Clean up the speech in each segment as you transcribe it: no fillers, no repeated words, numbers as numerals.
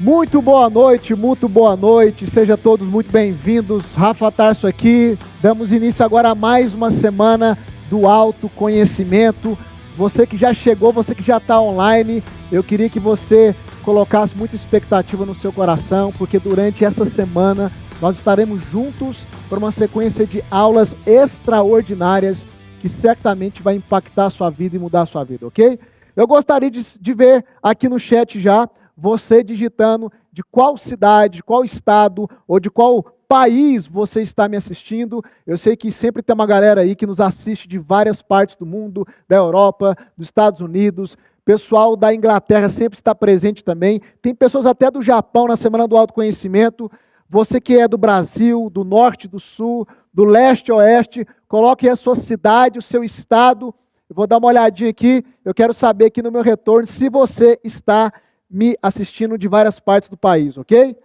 Muito boa noite, sejam todos muito bem-vindos. Rafa Tarso aqui, damos início agora a mais uma semana do autoconhecimento. Você que já chegou, você que já está online, eu queria que você colocasse muita expectativa no seu coração, porque durante essa semana nós estaremos juntos para uma sequência de aulas extraordinárias que certamente vai impactar a sua vida e mudar a sua vida, ok? Eu gostaria de ver aqui no chat já você digitando de qual cidade, de qual estado ou de qual país você está me assistindo. Eu sei que sempre tem uma galera aí que nos assiste de várias partes do mundo, da Europa, dos Estados Unidos. Pessoal da Inglaterra sempre está presente também. Tem pessoas até do Japão na Semana do Autoconhecimento. Você que é do Brasil, do norte, do sul, do leste, oeste, coloque aí a sua cidade, o seu estado. Eu vou dar uma olhadinha aqui. Eu quero saber aqui no meu retorno se você está me assistindo de várias partes do país, ok?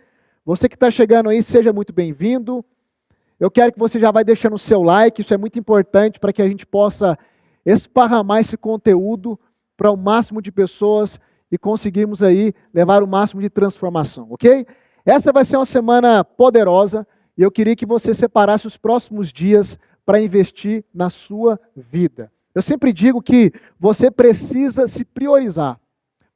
Você que está chegando aí, seja muito bem-vindo. Eu quero que você já vai deixando o seu like, isso é muito importante para que a gente possa esparramar esse conteúdo para o máximo de pessoas e conseguirmos aí levar o máximo de transformação, ok? Essa vai ser uma semana poderosa e eu queria que você separasse os próximos dias para investir na sua vida. Eu sempre digo que você precisa se priorizar.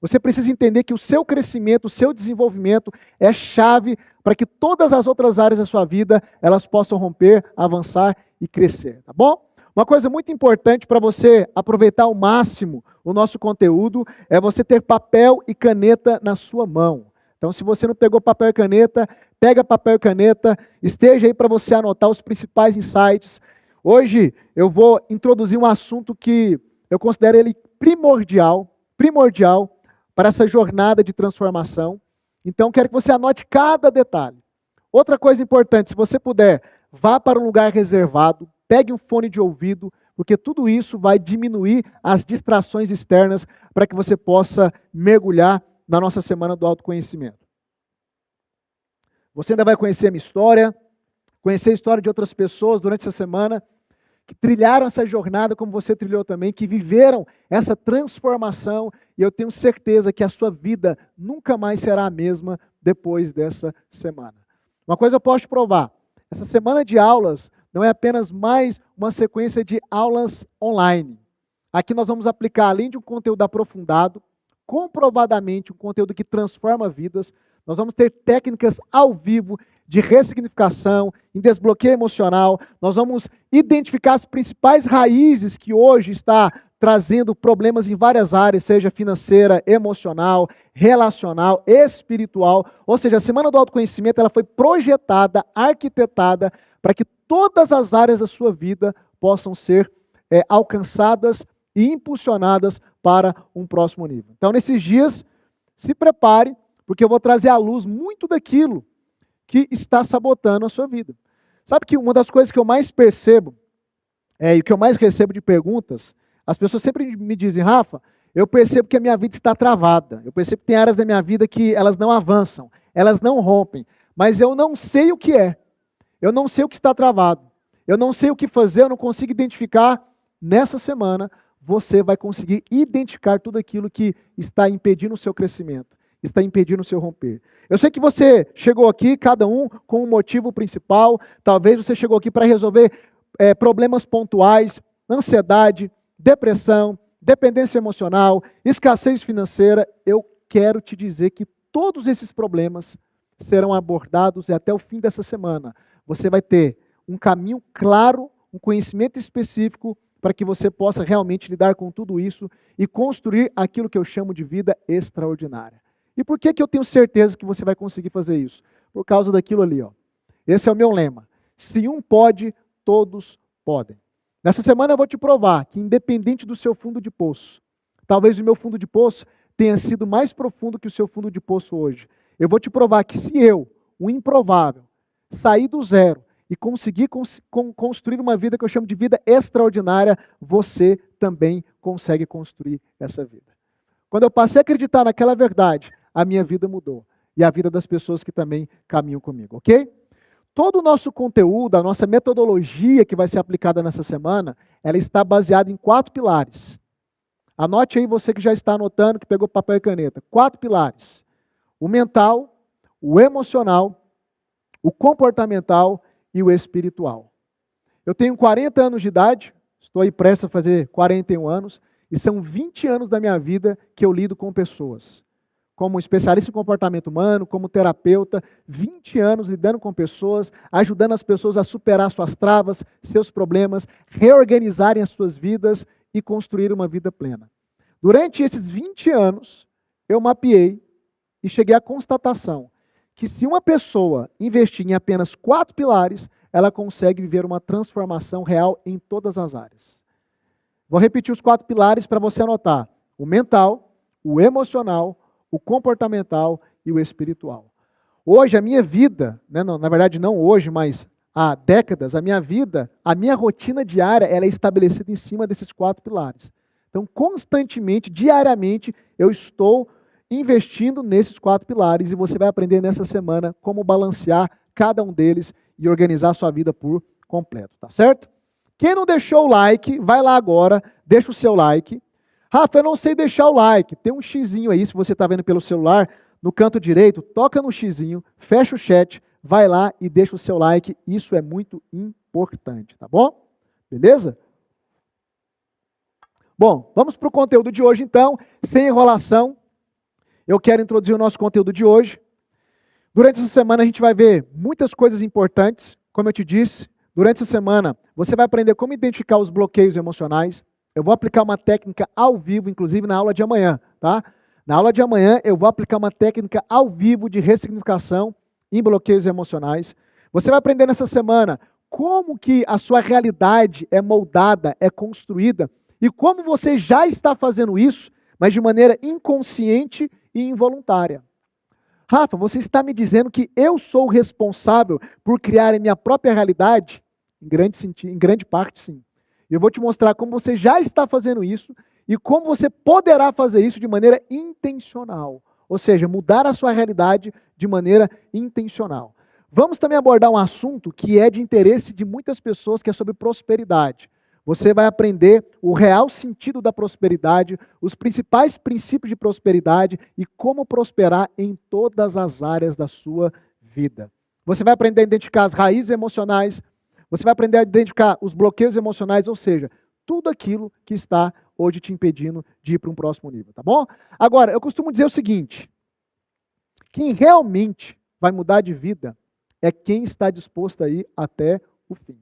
Você precisa entender que o seu crescimento, o seu desenvolvimento é chave para que todas as outras áreas da sua vida elas possam romper, avançar e crescer, tá bom? Uma coisa muito importante para você aproveitar ao máximo o nosso conteúdo é você ter papel e caneta na sua mão. Então, se você não pegou papel e caneta, pega papel e caneta, esteja aí para você anotar os principais insights. Hoje eu vou introduzir um assunto que eu considero ele primordial para essa jornada de transformação. Então, quero que você anote cada detalhe. Outra coisa importante, se você puder, vá para um lugar reservado, pegue um fone de ouvido, porque tudo isso vai diminuir as distrações externas para que você possa mergulhar na nossa semana do autoconhecimento. Você ainda vai conhecer a minha história, conhecer a história de outras pessoas durante essa semana, que trilharam essa jornada como você trilhou também, que viveram essa transformação, e eu tenho certeza que a sua vida nunca mais será a mesma depois dessa semana. Uma coisa eu posso te provar, essa semana de aulas não é apenas mais uma sequência de aulas online. Aqui nós vamos aplicar, além de um conteúdo aprofundado, comprovadamente um conteúdo que transforma vidas, nós vamos ter técnicas ao vivo de ressignificação, em desbloqueio emocional. Nós vamos identificar as principais raízes que hoje está trazendo problemas em várias áreas, seja financeira, emocional, relacional, espiritual. Ou seja, a Semana do Autoconhecimento ela foi projetada, arquitetada, para que todas as áreas da sua vida possam ser alcançadas e impulsionadas para um próximo nível. Então, nesses dias, se prepare, porque eu vou trazer à luz muito daquilo que está sabotando a sua vida. Sabe que uma das coisas que eu mais percebo, e que eu mais recebo de perguntas, as pessoas sempre me dizem, Rafa, eu percebo que a minha vida está travada, eu percebo que tem áreas da minha vida que elas não avançam, elas não rompem, mas eu não sei o que é, eu não sei o que está travado, eu não sei o que fazer, eu não consigo identificar. Nessa semana, você vai conseguir identificar tudo aquilo que está impedindo o seu crescimento, está impedindo o seu romper. Eu sei que você chegou aqui, cada um com um motivo principal. Talvez você chegou aqui para resolver problemas pontuais, ansiedade, depressão, dependência emocional, escassez financeira. Eu quero te dizer que todos esses problemas serão abordados e até o fim dessa semana você vai ter um caminho claro, um conhecimento específico para que você possa realmente lidar com tudo isso e construir aquilo que eu chamo de vida extraordinária. E por que eu tenho certeza que você vai conseguir fazer isso? Por causa daquilo ali, ó. Esse é o meu lema. Se um pode, todos podem. Nessa semana eu vou te provar que independente do seu fundo de poço, talvez o meu fundo de poço tenha sido mais profundo que o seu fundo de poço hoje. Eu vou te provar que se eu, o improvável, sair do zero e conseguir construir uma vida que eu chamo de vida extraordinária, você também consegue construir essa vida. Quando eu passei a acreditar naquela verdade, a minha vida mudou. E a vida das pessoas que também caminham comigo, ok? Todo o nosso conteúdo, a nossa metodologia que vai ser aplicada nessa semana, ela está baseada em 4 pilares. Anote aí você que já está anotando, que pegou papel e caneta. 4 pilares. o mental, o emocional, o comportamental e o espiritual. Eu tenho 40 anos de idade, estou aí prestes a fazer 41 anos, e são 20 anos da minha vida que eu lido com pessoas. Como especialista em comportamento humano, como terapeuta, 20 anos lidando com pessoas, ajudando as pessoas a superar suas travas, seus problemas, reorganizarem as suas vidas e construir uma vida plena. Durante esses 20 anos, eu mapeei e cheguei à constatação que se uma pessoa investir em apenas 4 pilares, ela consegue viver uma transformação real em todas as áreas. Vou repetir os 4 pilares para você anotar: o mental, o emocional, o comportamental e o espiritual. Hoje a minha vida, né, não, na verdade não hoje, mas há décadas, a minha vida, a minha rotina diária, ela é estabelecida em cima desses 4 pilares. Então, constantemente, diariamente, eu estou investindo nesses 4 pilares e você vai aprender nessa semana como balancear cada um deles e organizar a sua vida por completo, tá certo? Quem não deixou o like, vai lá agora, deixa o seu like. Rafa, eu não sei deixar o like. Tem um xizinho aí, se você está vendo pelo celular, no canto direito, toca no xizinho, fecha o chat, vai lá e deixa o seu like. Isso é muito importante, tá bom? Beleza? Bom, vamos para o conteúdo de hoje então, sem enrolação. Eu quero introduzir o nosso conteúdo de hoje. Durante essa semana a gente vai ver muitas coisas importantes, como eu te disse. Durante essa semana você vai aprender como identificar os bloqueios emocionais. Eu vou aplicar uma técnica ao vivo, inclusive na aula de amanhã, tá? Na aula de amanhã eu vou aplicar uma técnica ao vivo de ressignificação em bloqueios emocionais. Você vai aprender nessa semana como que a sua realidade é moldada, é construída, e como você já está fazendo isso, mas de maneira inconsciente e involuntária. Rafa, você está me dizendo que eu sou o responsável por criar a minha própria realidade? Em grande parte, sim. Eu vou te mostrar como você já está fazendo isso e como você poderá fazer isso de maneira intencional. Ou seja, mudar a sua realidade de maneira intencional. Vamos também abordar um assunto que é de interesse de muitas pessoas, que é sobre prosperidade. Você vai aprender o real sentido da prosperidade, os principais princípios de prosperidade e como prosperar em todas as áreas da sua vida. Você vai aprender a identificar as raízes emocionais, você vai aprender a identificar os bloqueios emocionais, ou seja, tudo aquilo que está hoje te impedindo de ir para um próximo nível, tá bom? Agora, eu costumo dizer o seguinte: quem realmente vai mudar de vida é quem está disposto a ir até o fim.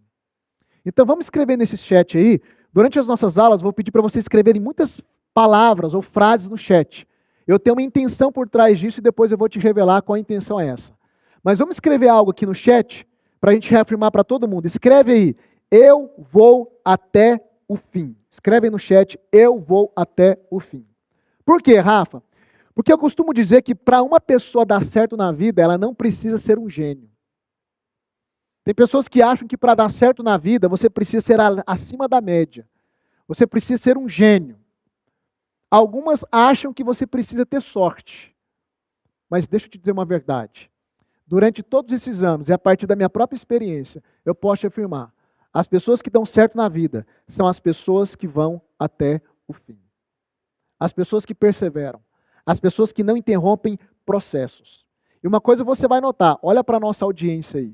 Então vamos escrever nesse chat aí. Durante as nossas aulas, vou pedir para vocês escreverem muitas palavras ou frases no chat. Eu tenho uma intenção por trás disso e depois eu vou te revelar qual a intenção é essa. Mas vamos escrever algo aqui no chat para a gente reafirmar para todo mundo. Escreve aí: eu vou até o fim. Escreve aí no chat: eu vou até o fim. Por quê, Rafa? Porque eu costumo dizer que para uma pessoa dar certo na vida, ela não precisa ser um gênio. Tem pessoas que acham que para dar certo na vida, você precisa ser acima da média. Você precisa ser um gênio. Algumas acham que você precisa ter sorte. Mas deixa eu te dizer uma verdade. Durante todos esses anos, e a partir da minha própria experiência, eu posso te afirmar: as pessoas que dão certo na vida são as pessoas que vão até o fim. As pessoas que perseveram. As pessoas que não interrompem processos. E uma coisa você vai notar, olha para a nossa audiência aí.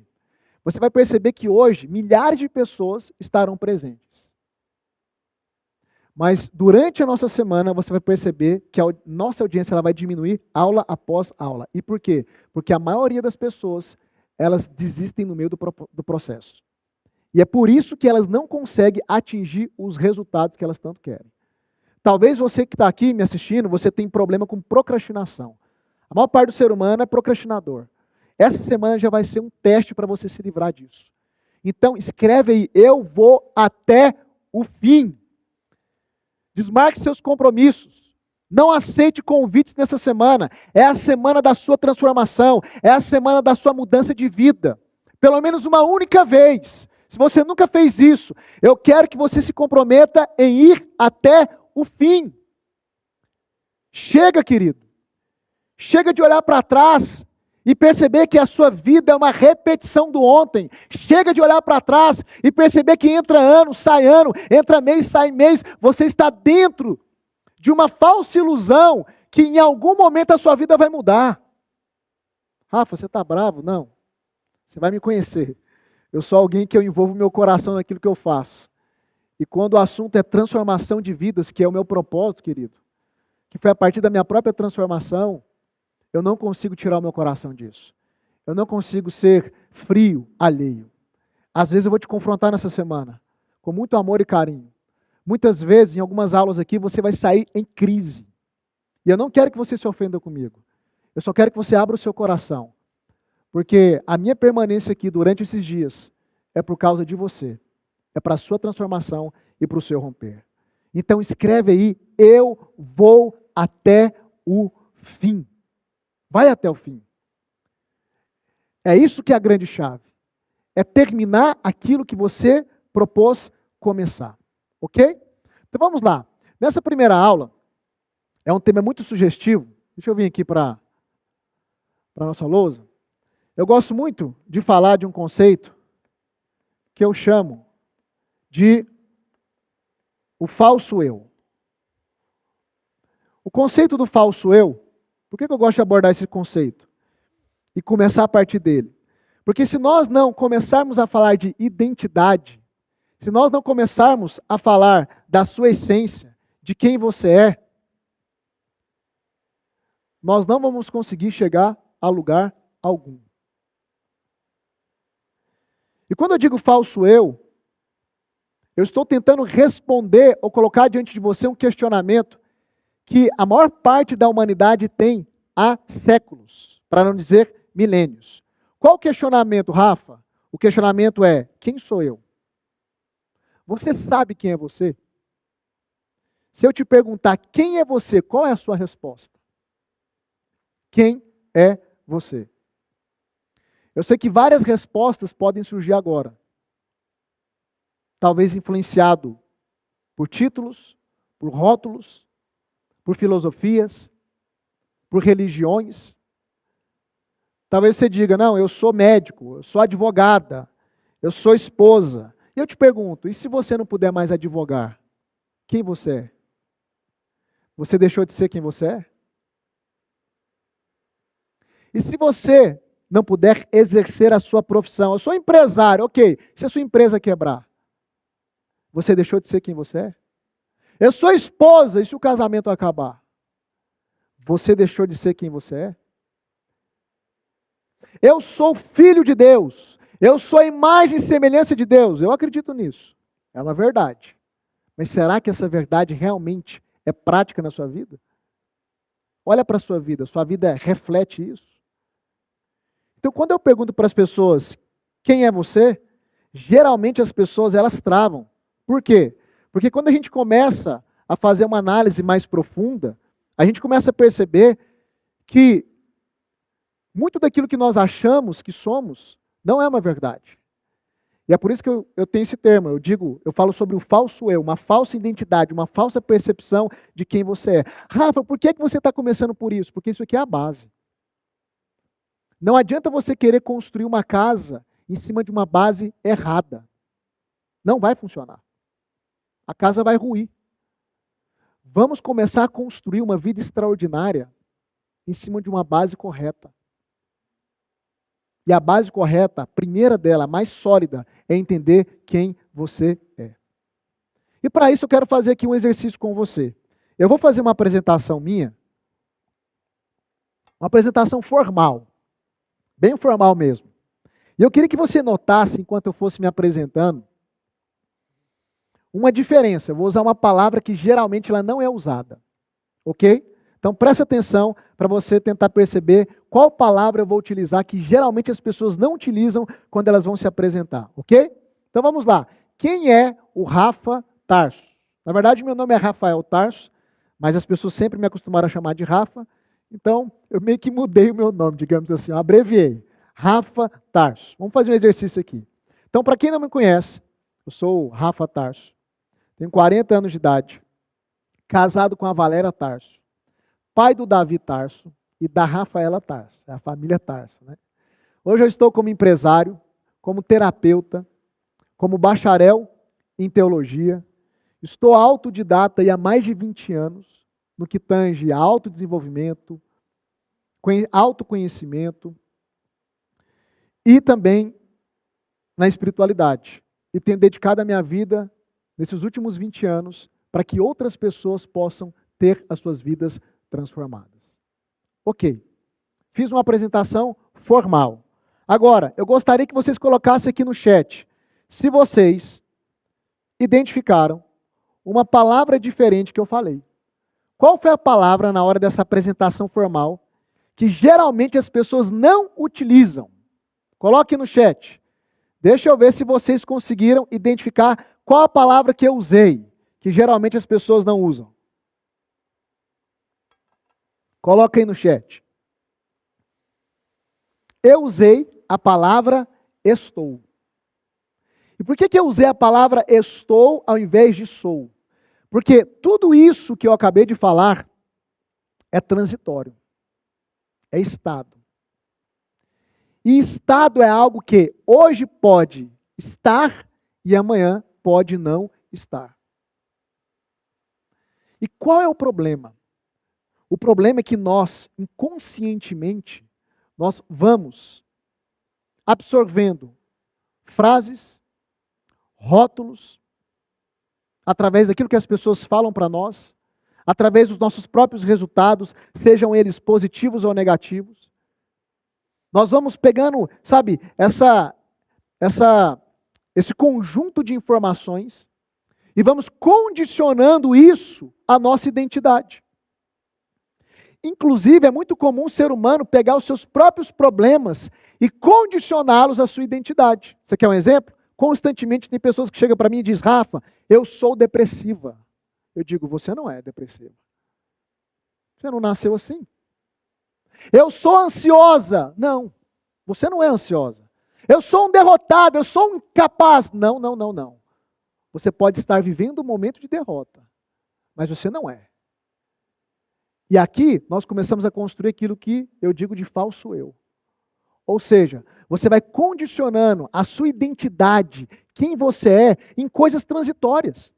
Você vai perceber que hoje milhares de pessoas estarão presentes. Mas durante a nossa semana você vai perceber que a nossa audiência ela vai diminuir aula após aula. E por quê? Porque a maioria das pessoas, elas desistem no meio do processo. E é por isso que elas não conseguem atingir os resultados que elas tanto querem. Talvez você que está aqui me assistindo, você tem problema com procrastinação. A maior parte do ser humano é procrastinador. Essa semana já vai ser um teste para você se livrar disso. Então, escreve aí: eu vou até o fim. Desmarque seus compromissos. Não aceite convites nessa semana. É a semana da sua transformação. É a semana da sua mudança de vida. Pelo menos uma única vez. Se você nunca fez isso, eu quero que você se comprometa em ir até o fim. Chega, querido. Chega de olhar para trás e perceber que a sua vida é uma repetição do ontem. Chega de olhar para trás e perceber que entra ano, entra mês, sai mês. Você está dentro de uma falsa ilusão que em algum momento a sua vida vai mudar. Rafa, você está bravo? Não. Você vai me conhecer. Eu sou alguém que eu envolvo meu coração naquilo que eu faço. E quando o assunto é transformação de vidas, que é o meu propósito, querido, que foi a partir da minha própria transformação, eu não consigo tirar o meu coração disso. Eu não consigo ser frio, alheio. Às vezes eu vou te confrontar nessa semana, com muito amor e carinho. Muitas vezes, em algumas aulas aqui, você vai sair em crise. E eu não quero que você se ofenda comigo. Eu só quero que você abra o seu coração. Porque a minha permanência aqui durante esses dias é por causa de você. É para a sua transformação e para o seu romper. Então escreve aí, eu vou até o fim. Vai até o fim. É isso que é a grande chave. É terminar aquilo que você propôs começar. Ok? Então vamos lá. Nessa primeira aula, é um tema muito sugestivo. Deixa eu vir aqui para a nossa lousa. Eu gosto muito de falar de um conceito que eu chamo de o falso eu. O conceito do falso eu, por que eu gosto de abordar esse conceito? E começar a partir dele. Porque se nós não começarmos a falar de identidade, se nós não começarmos a falar da sua essência, de quem você é, nós não vamos conseguir chegar a lugar algum. E quando eu digo falso eu estou tentando responder ou colocar diante de você um questionamento que a maior parte da humanidade tem há séculos, para não dizer milênios. Qual o questionamento, Rafa? O questionamento é: quem sou eu? Você sabe quem é você? Se eu te perguntar quem é você, qual é a sua resposta? Quem é você? Eu sei que várias respostas podem surgir agora. Talvez influenciado por títulos, por rótulos, por filosofias, por religiões. Talvez você diga: não, eu sou médico, eu sou advogada, eu sou esposa. E eu te pergunto, e se você não puder mais advogar, quem você é? Você deixou de ser quem você é? E se você não puder exercer a sua profissão, eu sou empresário, ok, se a sua empresa quebrar, você deixou de ser quem você é? Eu sou esposa, e se o casamento acabar? Você deixou de ser quem você é? Eu sou filho de Deus. Eu sou a imagem e semelhança de Deus. Eu acredito nisso. É uma verdade. Mas será que essa verdade realmente é prática na sua vida? Olha para a sua vida reflete isso? Então, quando eu pergunto para as pessoas quem é você, geralmente as pessoas elas travam. Por quê? Porque quando a gente começa a fazer uma análise mais profunda, a gente começa a perceber que muito daquilo que nós achamos que somos não é uma verdade. E é por isso que eu tenho esse termo, eu falo sobre o falso eu, uma falsa identidade, uma falsa percepção de quem você é. Rafa, por que você está começando por isso? Porque isso aqui é a base. Não adianta você querer construir uma casa em cima de uma base errada. Não vai funcionar. A casa vai ruir. Vamos começar a construir uma vida extraordinária em cima de uma base correta. E a base correta, a primeira dela, a mais sólida, é entender quem você é. E para isso eu quero fazer aqui um exercício com você. Eu vou fazer uma apresentação minha, uma apresentação formal, bem formal mesmo. E eu queria que você notasse, enquanto eu fosse me apresentando, uma diferença. Eu vou usar uma palavra que geralmente ela não é usada, ok? Então preste atenção para você tentar perceber qual palavra eu vou utilizar que geralmente as pessoas não utilizam quando elas vão se apresentar, ok? Então vamos lá. Quem é o Rafa Tarso? Na verdade, meu nome é Rafael Tarso, mas as pessoas sempre me acostumaram a chamar de Rafa, então eu meio que mudei o meu nome, digamos assim, eu abreviei. Rafa Tarso. Vamos fazer um exercício aqui. Então, para quem não me conhece, eu sou o Rafa Tarso, tenho 40 anos de idade, casado com a Valéria Tarso, pai do Davi Tarso e da Rafaela Tarso, é a família Tarso, né? Hoje eu estou como empresário, como terapeuta, como bacharel em teologia, estou autodidata e há mais de 20 anos no que tange a autodesenvolvimento, autoconhecimento, e também na espiritualidade. E tenho dedicado a minha vida, nesses últimos 20 anos, para que outras pessoas possam ter as suas vidas transformadas. Ok. Fiz uma apresentação formal. Agora, eu gostaria que vocês colocassem aqui no chat, se vocês identificaram uma palavra diferente que eu falei. Qual foi a palavra na hora dessa apresentação formal que geralmente as pessoas não utilizam? Coloque no chat. Deixa eu ver se vocês conseguiram identificar qual a palavra que eu usei, que geralmente as pessoas não usam. Coloque aí no chat. Eu usei a palavra estou. E por que eu usei a palavra estou ao invés de sou? Porque tudo isso que eu acabei de falar é transitório. É estado. E estado é algo que hoje pode estar e amanhã pode não estar. E qual é o problema? O problema é que nós, inconscientemente, nós vamos absorvendo frases, rótulos, através daquilo que as pessoas falam para nós, através dos nossos próprios resultados, sejam eles positivos ou negativos. Nós vamos pegando, sabe, esse conjunto de informações e vamos condicionando isso à nossa identidade. Inclusive, é muito comum o ser humano pegar os seus próprios problemas e condicioná-los à sua identidade. Você quer um exemplo? Constantemente tem pessoas que chegam para mim e dizem, Rafa, eu sou depressiva. Eu digo, você não é depressiva. Você não nasceu assim. Eu sou ansiosa. Não, você não é ansiosa. Eu sou um derrotado, eu sou um incapaz. Não, não, não, não. Você pode estar vivendo um momento de derrota, mas você não é. E aqui nós começamos a construir aquilo que eu digo de falso eu. Ou seja, você vai condicionando a sua identidade, quem você é, em coisas transitórias.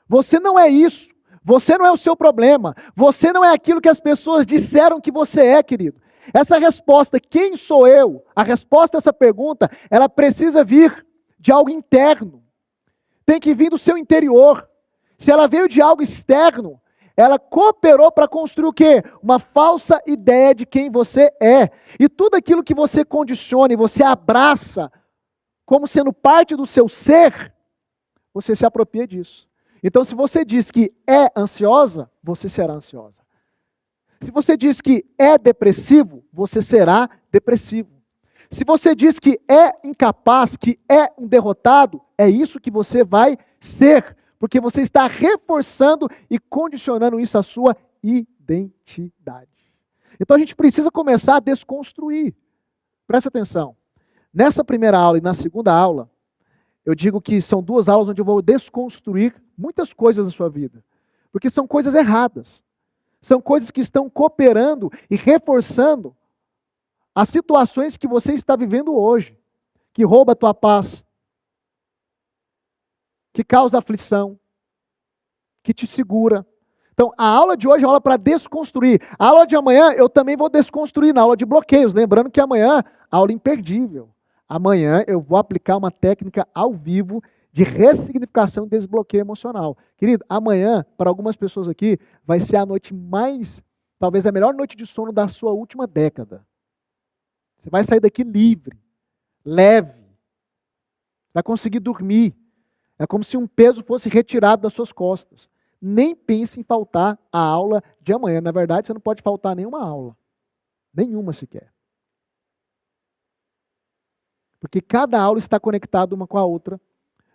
Você não é isso. Você não é o seu problema. Você não é aquilo que as pessoas disseram que você é, querido. Essa resposta, quem sou eu? A resposta a essa pergunta, ela precisa vir de algo interno. Tem que vir do seu interior. Se ela veio de algo externo, ela cooperou para construir o quê? Uma falsa ideia de quem você é. E tudo aquilo que você condiciona e você abraça como sendo parte do seu ser, você se apropria disso. Então, se você diz que é ansiosa, você será ansiosa. Se você diz que é depressivo, você será depressivo. Se você diz que é incapaz, que é um derrotado, é isso que você vai ser. Porque você está reforçando e condicionando isso à sua identidade. Então a gente precisa começar a desconstruir. Presta atenção. Nessa primeira aula e na segunda aula, eu digo que são duas aulas onde eu vou desconstruir muitas coisas na sua vida. Porque são coisas erradas. São coisas que estão cooperando e reforçando as situações que você está vivendo hoje. Que rouba a tua paz. Que causa aflição. Que te segura. Então, a aula de hoje é uma aula para desconstruir. A aula de amanhã eu também vou desconstruir na aula de bloqueios. Lembrando que amanhã, aula imperdível. Amanhã eu vou aplicar uma técnica ao vivo de ressignificação e desbloqueio emocional. Querido, amanhã, para algumas pessoas aqui, vai ser a noite mais, talvez a melhor noite de sono da sua última década. Você vai sair daqui livre, leve, vai conseguir dormir. É como se um peso fosse retirado das suas costas. Nem pense em faltar a aula de amanhã. Na verdade, você não pode faltar nenhuma aula. Nenhuma sequer. Porque cada aula está conectada uma com a outra,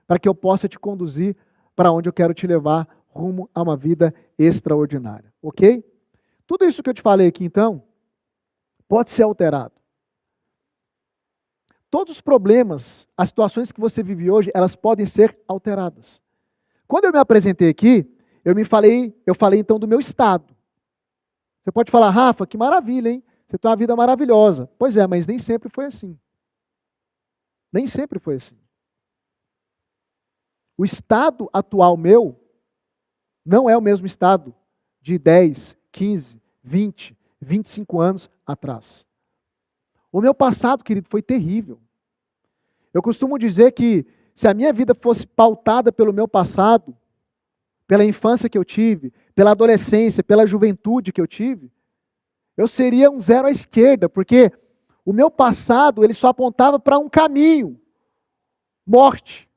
para que eu possa te conduzir para onde eu quero te levar, rumo a uma vida extraordinária. Ok? Tudo isso que eu te falei aqui, então, pode ser alterado. Todos os problemas, as situações que você vive hoje, elas podem ser alteradas. Quando eu me apresentei aqui, eu falei então do meu estado. Você pode falar, Rafa, que maravilha, hein? Você tem uma vida maravilhosa. Pois é, mas nem sempre foi assim. Nem sempre foi assim. O estado atual meu não é o mesmo estado de 10, 15, 20, 25 anos atrás. O meu passado, querido, foi terrível. Eu costumo dizer que se a minha vida fosse pautada pelo meu passado, pela infância que eu tive, pela adolescência, pela juventude que eu tive, eu seria um zero à esquerda, porque o meu passado ele só apontava para um caminho: morte.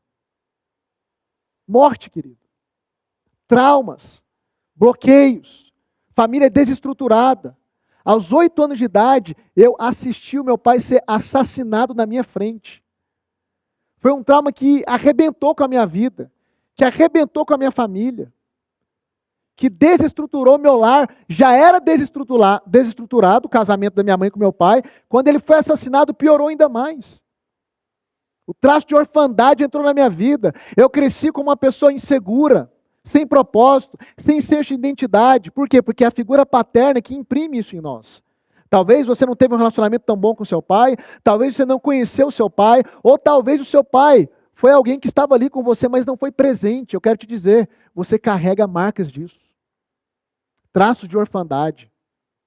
Morte, querido. Traumas, bloqueios, família desestruturada. Aos 8 anos de idade, eu assisti o meu pai ser assassinado na minha frente. Foi um trauma que arrebentou com a minha vida, que arrebentou com a minha família, que desestruturou meu lar. Já era desestruturado o casamento da minha mãe com meu pai. Quando ele foi assassinado, piorou ainda mais. O traço de orfandade entrou na minha vida. Eu cresci como uma pessoa insegura, sem propósito, sem senso de identidade. Por quê? Porque é a figura paterna que imprime isso em nós. Talvez você não teve um relacionamento tão bom com seu pai, talvez você não conheceu o seu pai, ou talvez o seu pai foi alguém que estava ali com você, mas não foi presente. Eu quero te dizer, você carrega marcas disso. Traços de orfandade,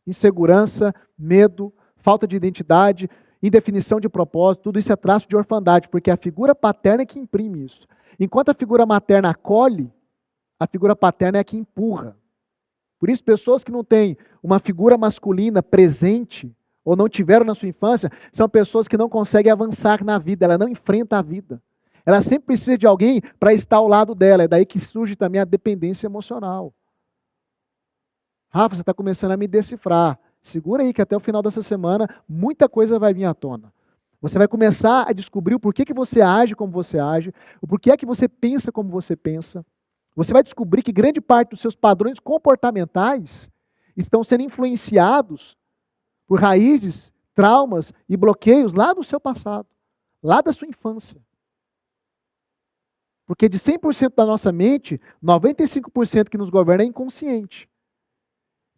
insegurança, medo, falta de identidade, indefinição de propósito, tudo isso é traço de orfandade, porque é a figura paterna é que imprime isso. Enquanto a figura materna acolhe, a figura paterna é a que empurra. Por isso, pessoas que não têm uma figura masculina presente, ou não tiveram na sua infância, são pessoas que não conseguem avançar na vida, ela não enfrenta a vida. Ela sempre precisa de alguém para estar ao lado dela, é daí que surge também a dependência emocional. Rafa, você está começando a me decifrar. Segura aí que até o final dessa semana muita coisa vai vir à tona. Você vai começar a descobrir o porquê que você age como você age, o porquê é que você pensa como você pensa. Você vai descobrir que grande parte dos seus padrões comportamentais estão sendo influenciados por raízes, traumas e bloqueios lá do seu passado, lá da sua infância. Porque de 100% da nossa mente, 95% que nos governa é inconsciente.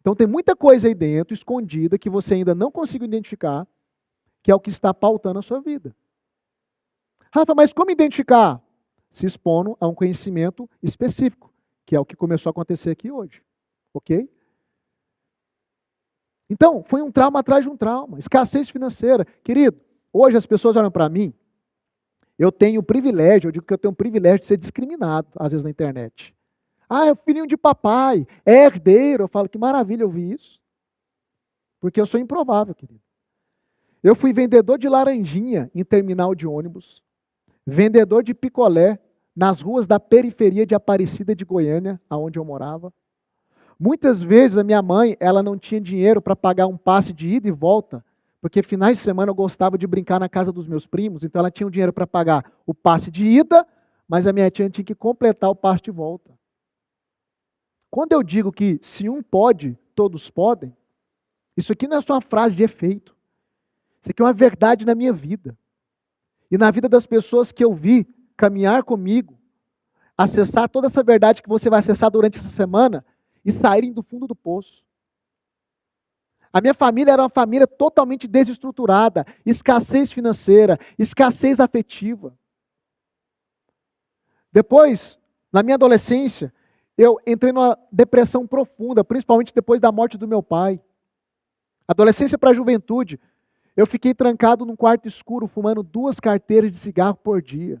Então tem muita coisa aí dentro, escondida, que você ainda não conseguiu identificar, que é o que está pautando a sua vida. Rafa, mas como identificar? Se expondo a um conhecimento específico, que é o que começou a acontecer aqui hoje. Ok? Então, foi um trauma atrás de um trauma. Escassez financeira. Querido, hoje as pessoas olham para mim, eu tenho o privilégio, eu digo que eu tenho o privilégio de ser discriminado, às vezes na internet. Ah, é o filhinho de papai, é herdeiro. Eu falo, que maravilha ouvir isso. Porque eu sou improvável, querido. Eu fui vendedor de laranjinha em terminal de ônibus, vendedor de picolé nas ruas da periferia de Aparecida de Goiânia, aonde eu morava. Muitas vezes a minha mãe, ela não tinha dinheiro para pagar um passe de ida e volta, porque finais de semana eu gostava de brincar na casa dos meus primos, então ela tinha o dinheiro para pagar o passe de ida, mas a minha tia tinha que completar o passe de volta. Quando eu digo que se um pode, todos podem, isso aqui não é só uma frase de efeito. Isso aqui é uma verdade na minha vida. E na vida das pessoas que eu vi caminhar comigo, acessar toda essa verdade que você vai acessar durante essa semana e saírem do fundo do poço. A minha família era uma família totalmente desestruturada, escassez financeira, escassez afetiva. Depois, na minha adolescência, eu entrei numa depressão profunda, principalmente depois da morte do meu pai. Adolescência para a juventude, eu fiquei trancado num quarto escuro, fumando 2 carteiras de cigarro por dia,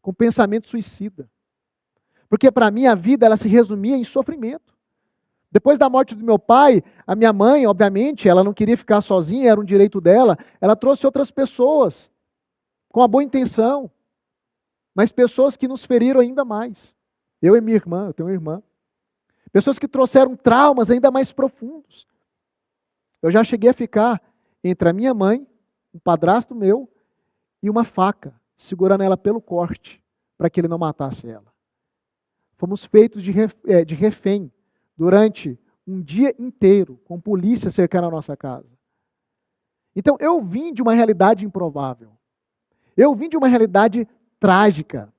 com pensamento suicida. Porque para mim a vida ela se resumia em sofrimento. Depois da morte do meu pai, a minha mãe, obviamente, ela não queria ficar sozinha, era um direito dela, ela trouxe outras pessoas, com a boa intenção, mas pessoas que nos feriram ainda mais. Eu e minha irmã, eu tenho uma irmã. Pessoas que trouxeram traumas ainda mais profundos. Eu já cheguei a ficar entre a minha mãe, um padrasto meu, e uma faca, segurando ela pelo corte, para que ele não matasse ela. Fomos feitos de refém durante um dia inteiro, com polícia cercando a nossa casa. Então, eu vim de uma realidade improvável. Eu vim de uma realidade trágica.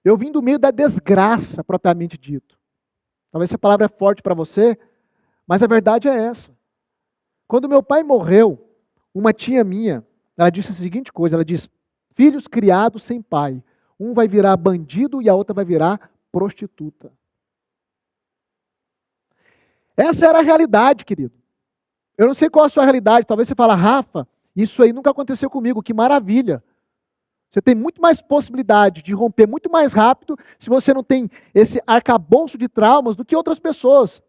Eu vim do meio da desgraça, propriamente dito. Talvez essa palavra é forte para você, mas a verdade é essa. Quando meu pai morreu, uma tia minha, ela disse a seguinte coisa, ela diz, filhos criados sem pai, um vai virar bandido e a outra vai virar prostituta. Essa era a realidade, querido. Eu não sei qual a sua realidade. Talvez você fale, Rafa, isso aí nunca aconteceu comigo, que maravilha. Você tem muito mais possibilidade de romper muito mais rápido se você não tem esse arcabouço de traumas do que outras pessoas.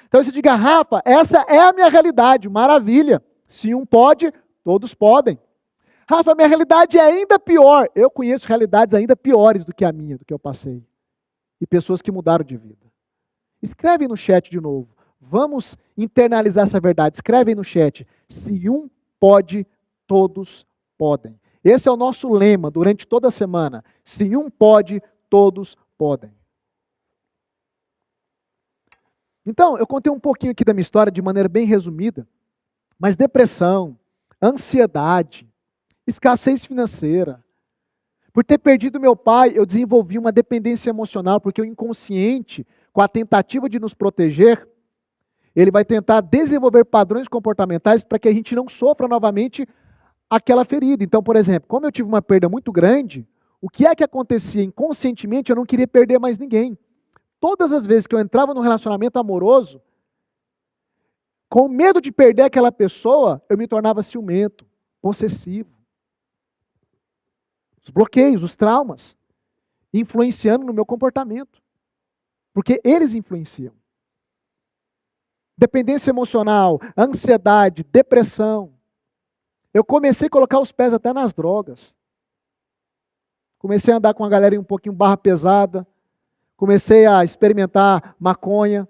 Então você diga, Rafa, essa é a minha realidade, maravilha. Se um pode, todos podem. Rafa, minha realidade é ainda pior. Eu conheço realidades ainda piores do que a minha, do que eu passei. E pessoas que mudaram de vida. Escreve no chat de novo. Vamos internalizar essa verdade. Escreve aí no chat. Se um pode, todos podem. Esse é o nosso lema durante toda a semana. Se um pode, todos podem. Então, eu contei um pouquinho aqui da minha história de maneira bem resumida, mas depressão, ansiedade, escassez financeira. Por ter perdido meu pai, eu desenvolvi uma dependência emocional, porque o inconsciente, com a tentativa de nos proteger, ele vai tentar desenvolver padrões comportamentais para que a gente não sofra novamente aquela ferida. Então, por exemplo, como eu tive uma perda muito grande, o que é que acontecia inconscientemente? Eu não queria perder mais ninguém. Todas as vezes que eu entrava num relacionamento amoroso, com medo de perder aquela pessoa, eu me tornava ciumento, possessivo. Os bloqueios, os traumas, influenciando no meu comportamento. Porque eles influenciam. Dependência emocional, ansiedade, depressão. Eu comecei a colocar os pés até nas drogas. Comecei a andar com a galera um pouquinho barra pesada. Comecei a experimentar maconha.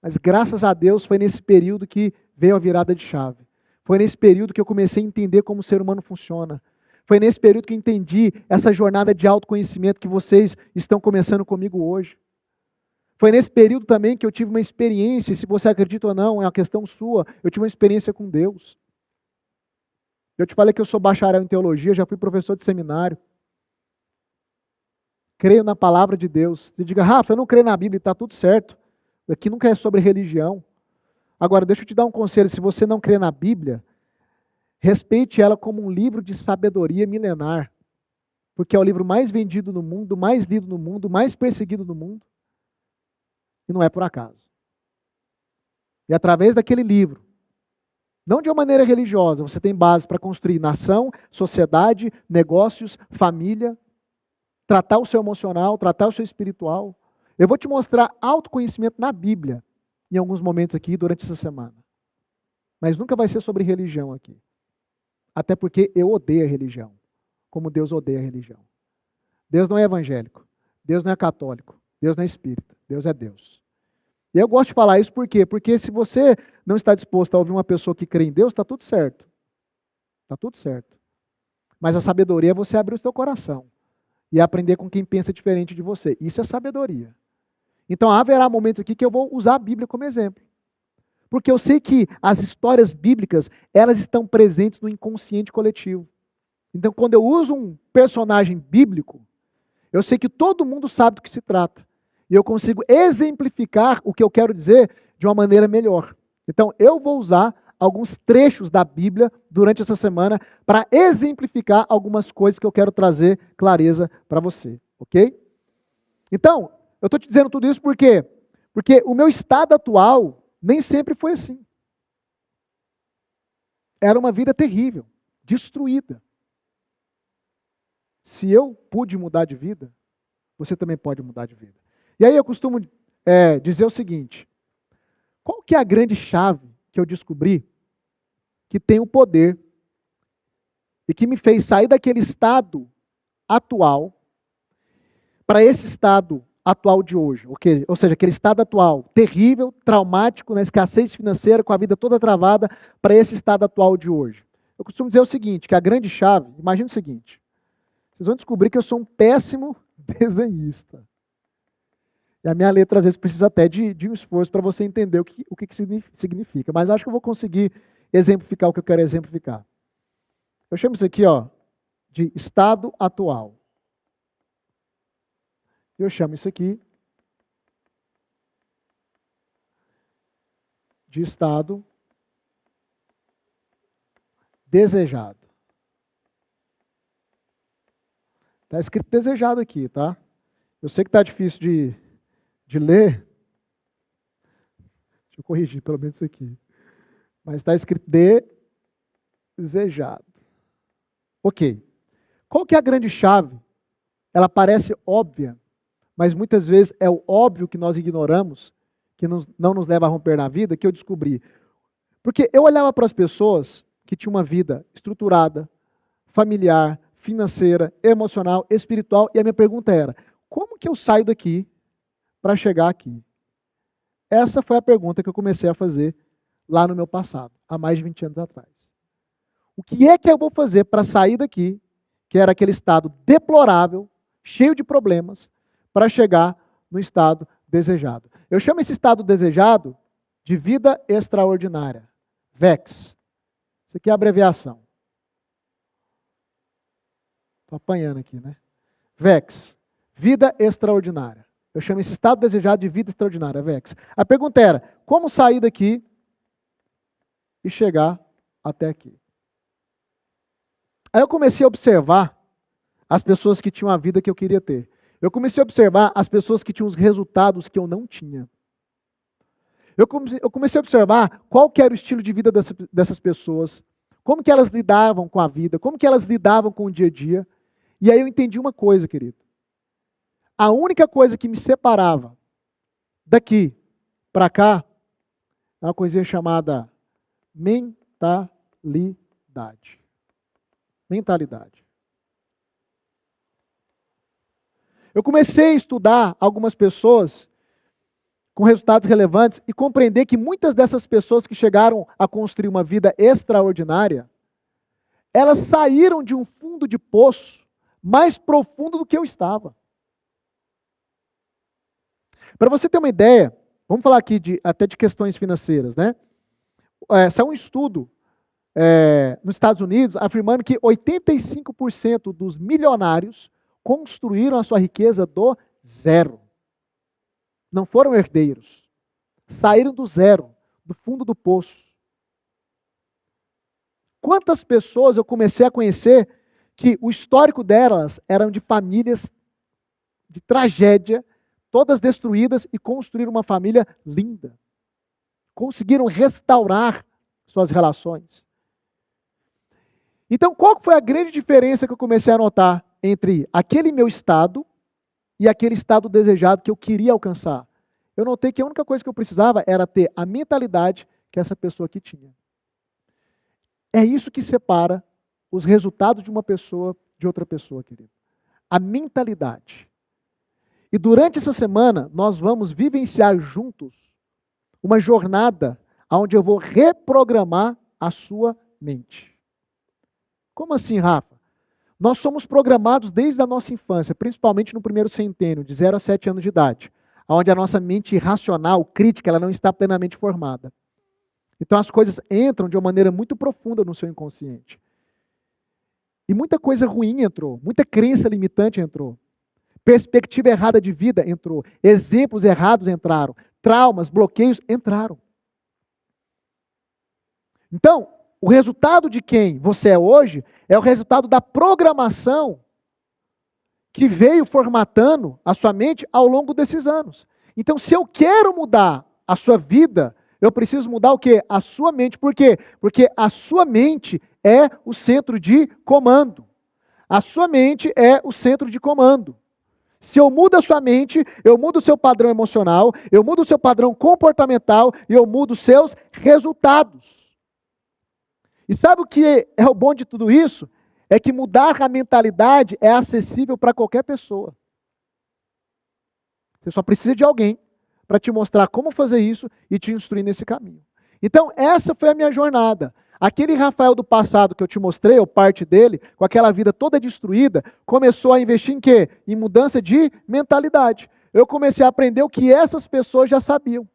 Mas graças a Deus foi nesse período que veio a virada de chave. Foi nesse período que eu comecei a entender como o ser humano funciona. Foi nesse período que eu entendi essa jornada de autoconhecimento que vocês estão começando comigo hoje. Foi nesse período também que eu tive uma experiência, se você acredita ou não, é uma questão sua, eu tive uma experiência com Deus. Eu te falei que eu sou bacharel em teologia, já fui professor de seminário. Creio na palavra de Deus. Você diga, Rafa, eu não creio na Bíblia, está tudo certo. Aqui nunca é sobre religião. Agora, deixa eu te dar um conselho, se você não crê na Bíblia, respeite ela como um livro de sabedoria milenar. Porque é o livro mais vendido no mundo, mais lido no mundo, mais perseguido no mundo. E não é por acaso. E através daquele livro, não de uma maneira religiosa, você tem base para construir nação, sociedade, negócios, família, tratar o seu emocional, tratar o seu espiritual. Eu vou te mostrar autoconhecimento na Bíblia, em alguns momentos aqui, durante essa semana. Mas nunca vai ser sobre religião aqui. Até porque eu odeio a religião, como Deus odeia a religião. Deus não é evangélico, Deus não é católico, Deus não é espírita, Deus é Deus. E eu gosto de falar isso por quê? Porque se você não está disposto a ouvir uma pessoa que crê em Deus, está tudo certo. Está tudo certo. Mas a sabedoria é você abrir o seu coração e aprender com quem pensa diferente de você. Isso é sabedoria. Então haverá momentos aqui que eu vou usar a Bíblia como exemplo. Porque eu sei que as histórias bíblicas, elas estão presentes no inconsciente coletivo. Então quando eu uso um personagem bíblico, eu sei que todo mundo sabe do que se trata. E eu consigo exemplificar o que eu quero dizer de uma maneira melhor. Então, eu vou usar alguns trechos da Bíblia durante essa semana para exemplificar algumas coisas que eu quero trazer clareza para você, ok? Então, eu estou te dizendo tudo isso por quê? Porque o meu estado atual nem sempre foi assim. Era uma vida terrível, destruída. Se eu pude mudar de vida, você também pode mudar de vida. E aí eu costumo dizer o seguinte, qual que é a grande chave que eu descobri que tem o poder e que me fez sair daquele estado atual para esse estado atual de hoje? Okay? Ou seja, aquele estado atual terrível, traumático, na escassez financeira, com a vida toda travada, para esse estado atual de hoje. Eu costumo dizer o seguinte, que a grande chave, imagina o seguinte, vocês vão descobrir que eu sou um péssimo desenhista. E a minha letra, às vezes, precisa até de um esforço para você entender o que significa. Mas acho que eu vou conseguir exemplificar o que eu quero exemplificar. Eu chamo isso aqui de estado atual. Eu chamo isso aqui de estado desejado. Está escrito desejado aqui, tá? Eu sei que está difícil de ler. Deixa eu corrigir pelo menos isso aqui. Mas está escrito desejado. Ok. Qual que é a grande chave? Ela parece óbvia, mas muitas vezes é o óbvio que nós ignoramos, que não nos leva a romper na vida, que eu descobri. Porque eu olhava para as pessoas que tinham uma vida estruturada, familiar, financeira, emocional, espiritual, e a minha pergunta era: como que eu saio daqui para chegar aqui? Essa foi a pergunta que eu comecei a fazer lá no meu passado, há mais de 20 anos atrás. O que é que eu vou fazer para sair daqui, que era aquele estado deplorável, cheio de problemas, para chegar no estado desejado? Eu chamo esse estado desejado de vida extraordinária. VEX. Isso aqui é a abreviação. Estou apanhando aqui, né? VEX. Vida extraordinária. Eu chamo esse estado desejado de vida extraordinária, VEX. A pergunta era: como sair daqui e chegar até aqui? Aí eu comecei a observar as pessoas que tinham a vida que eu queria ter. Eu comecei a observar as pessoas que tinham os resultados que eu não tinha. Eu comecei a observar qual que era o estilo de vida dessas pessoas, como que elas lidavam com a vida, como que elas lidavam com o dia a dia. E aí eu entendi uma coisa, querido. A única coisa que me separava daqui para cá é uma coisinha chamada mentalidade. Mentalidade. Eu comecei a estudar algumas pessoas com resultados relevantes e compreender que muitas dessas pessoas que chegaram a construir uma vida extraordinária, elas saíram de um fundo de poço mais profundo do que eu estava. Para você ter uma ideia, vamos falar aqui até de questões financeiras, né? Saiu um estudo nos Estados Unidos afirmando que 85% dos milionários construíram a sua riqueza do zero. Não foram herdeiros. Saíram do zero, do fundo do poço. Quantas pessoas eu comecei a conhecer que o histórico delas eram de famílias de tragédia, todas destruídas, e construíram uma família linda. Conseguiram restaurar suas relações. Então, qual foi a grande diferença que eu comecei a notar entre aquele meu estado e aquele estado desejado que eu queria alcançar? Eu notei que a única coisa que eu precisava era ter a mentalidade que essa pessoa aqui tinha. É isso que separa os resultados de uma pessoa de outra pessoa, querido. A mentalidade. E durante essa semana, nós vamos vivenciar juntos uma jornada onde eu vou reprogramar a sua mente. Como assim, Rafa? Nós somos programados desde a nossa infância, principalmente no primeiro centênio, de 0 a 7 anos de idade, onde a nossa mente racional, crítica, ela não está plenamente formada. Então as coisas entram de uma maneira muito profunda no seu inconsciente. E muita coisa ruim entrou, muita crença limitante entrou. Perspectiva errada de vida entrou, exemplos errados entraram, traumas, bloqueios entraram. Então, o resultado de quem você é hoje é o resultado da programação que veio formatando a sua mente ao longo desses anos. Então, se eu quero mudar a sua vida, eu preciso mudar o quê? A sua mente. Por quê? Porque a sua mente é o centro de comando. A sua mente é o centro de comando. Se eu mudo a sua mente, eu mudo o seu padrão emocional, eu mudo o seu padrão comportamental e eu mudo os seus resultados. E sabe o que é o bom de tudo isso? É que mudar a mentalidade é acessível para qualquer pessoa. Você só precisa de alguém para te mostrar como fazer isso e te instruir nesse caminho. Então, essa foi a minha jornada. Aquele Rafael do passado que eu te mostrei, ou parte dele, com aquela vida toda destruída, começou a investir em quê? Em mudança de mentalidade. Eu comecei a aprender o que essas pessoas já sabiam.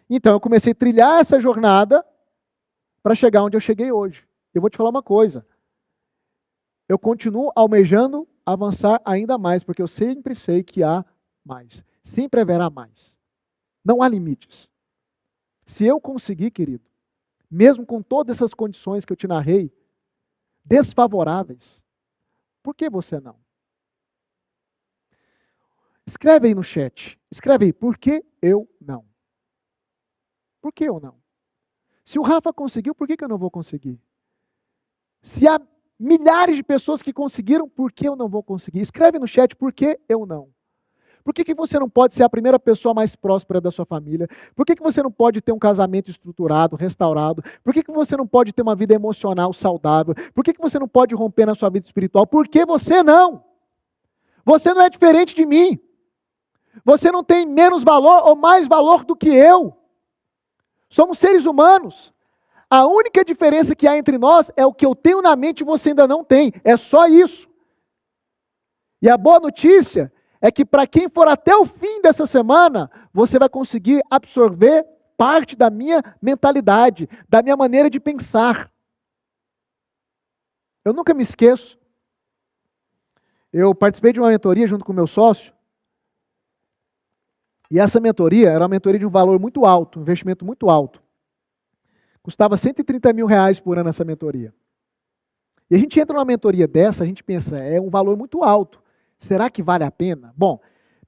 Então, eu comecei a trilhar essa jornada para chegar onde eu cheguei hoje. Eu vou te falar uma coisa. Eu continuo almejando avançar ainda mais, porque eu sempre sei que há mais. Sempre haverá mais. Não há limites. Se eu conseguir, querido, mesmo com todas essas condições que eu te narrei, desfavoráveis, por que você não? Escreve aí no chat. Escreve aí, por que eu não? Por que eu não? Se o Rafa conseguiu, por que eu não vou conseguir? Se há milhares de pessoas que conseguiram, por que eu não vou conseguir? Escreve no chat, por que eu não? Por que você não pode ser a primeira pessoa mais próspera da sua família? Por que você não pode ter um casamento estruturado, restaurado? Por que você não pode ter uma vida emocional saudável? Por que você não pode romper na sua vida espiritual? Por que você não? Você não é diferente de mim. Você não tem menos valor ou mais valor do que eu. Somos seres humanos. A única diferença que há entre nós é o que eu tenho na mente e você ainda não tem. É só isso. E a boa notícia é que para quem for até o fim dessa semana, você vai conseguir absorver parte da minha mentalidade, da minha maneira de pensar. Eu nunca me esqueço. Eu participei de uma mentoria junto com o meu sócio. E essa mentoria era uma mentoria de um valor muito alto, um investimento muito alto. Custava R$130 mil por ano essa mentoria. E a gente entra numa mentoria dessa, a gente pensa, é um valor muito alto. Será que vale a pena? Bom,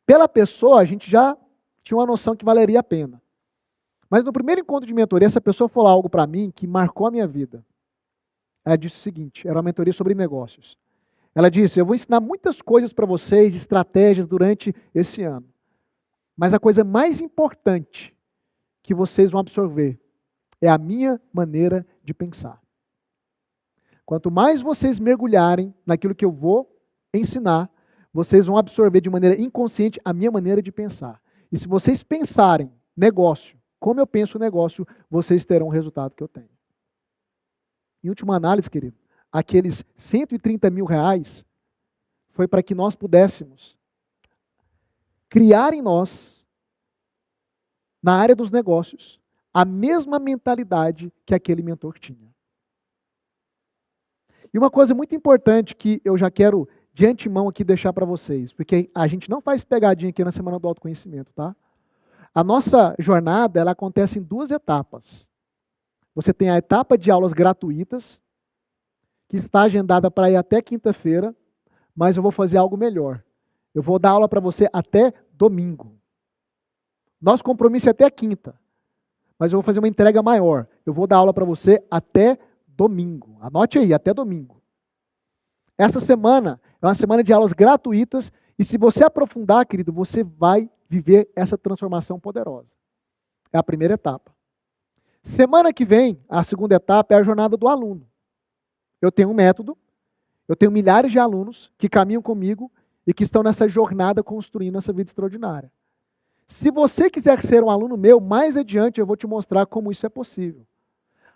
pela pessoa a gente já tinha uma noção que valeria a pena. Mas no primeiro encontro de mentoria, essa pessoa falou algo para mim que marcou a minha vida. Ela disse o seguinte, era uma mentoria sobre negócios. Ela disse, eu vou ensinar muitas coisas para vocês, estratégias durante esse ano. Mas a coisa mais importante que vocês vão absorver é a minha maneira de pensar. Quanto mais vocês mergulharem naquilo que eu vou ensinar, vocês vão absorver de maneira inconsciente a minha maneira de pensar. E se vocês pensarem negócio, como eu penso negócio, vocês terão o resultado que eu tenho. Em última análise, querido, aqueles R$130 mil foi para que nós pudéssemos criar em nós, na área dos negócios, a mesma mentalidade que aquele mentor tinha. E uma coisa muito importante que eu já quero de antemão aqui deixar para vocês, porque a gente não faz pegadinha aqui na Semana do Autoconhecimento, tá? A nossa jornada, ela acontece em 2 etapas. Você tem a etapa de aulas gratuitas, que está agendada para ir até quinta-feira, mas eu vou fazer algo melhor. Eu vou dar aula para você até domingo. Nosso compromisso é até quinta, mas eu vou fazer uma entrega maior. Eu vou dar aula para você até domingo. Anote aí, até domingo. Essa semana é uma semana de aulas gratuitas e se você aprofundar, querido, você vai viver essa transformação poderosa. É a primeira etapa. Semana que vem, a segunda etapa é a jornada do aluno. Eu tenho um método, eu tenho milhares de alunos que caminham comigo e que estão nessa jornada construindo essa vida extraordinária. Se você quiser ser um aluno meu, mais adiante eu vou te mostrar como isso é possível.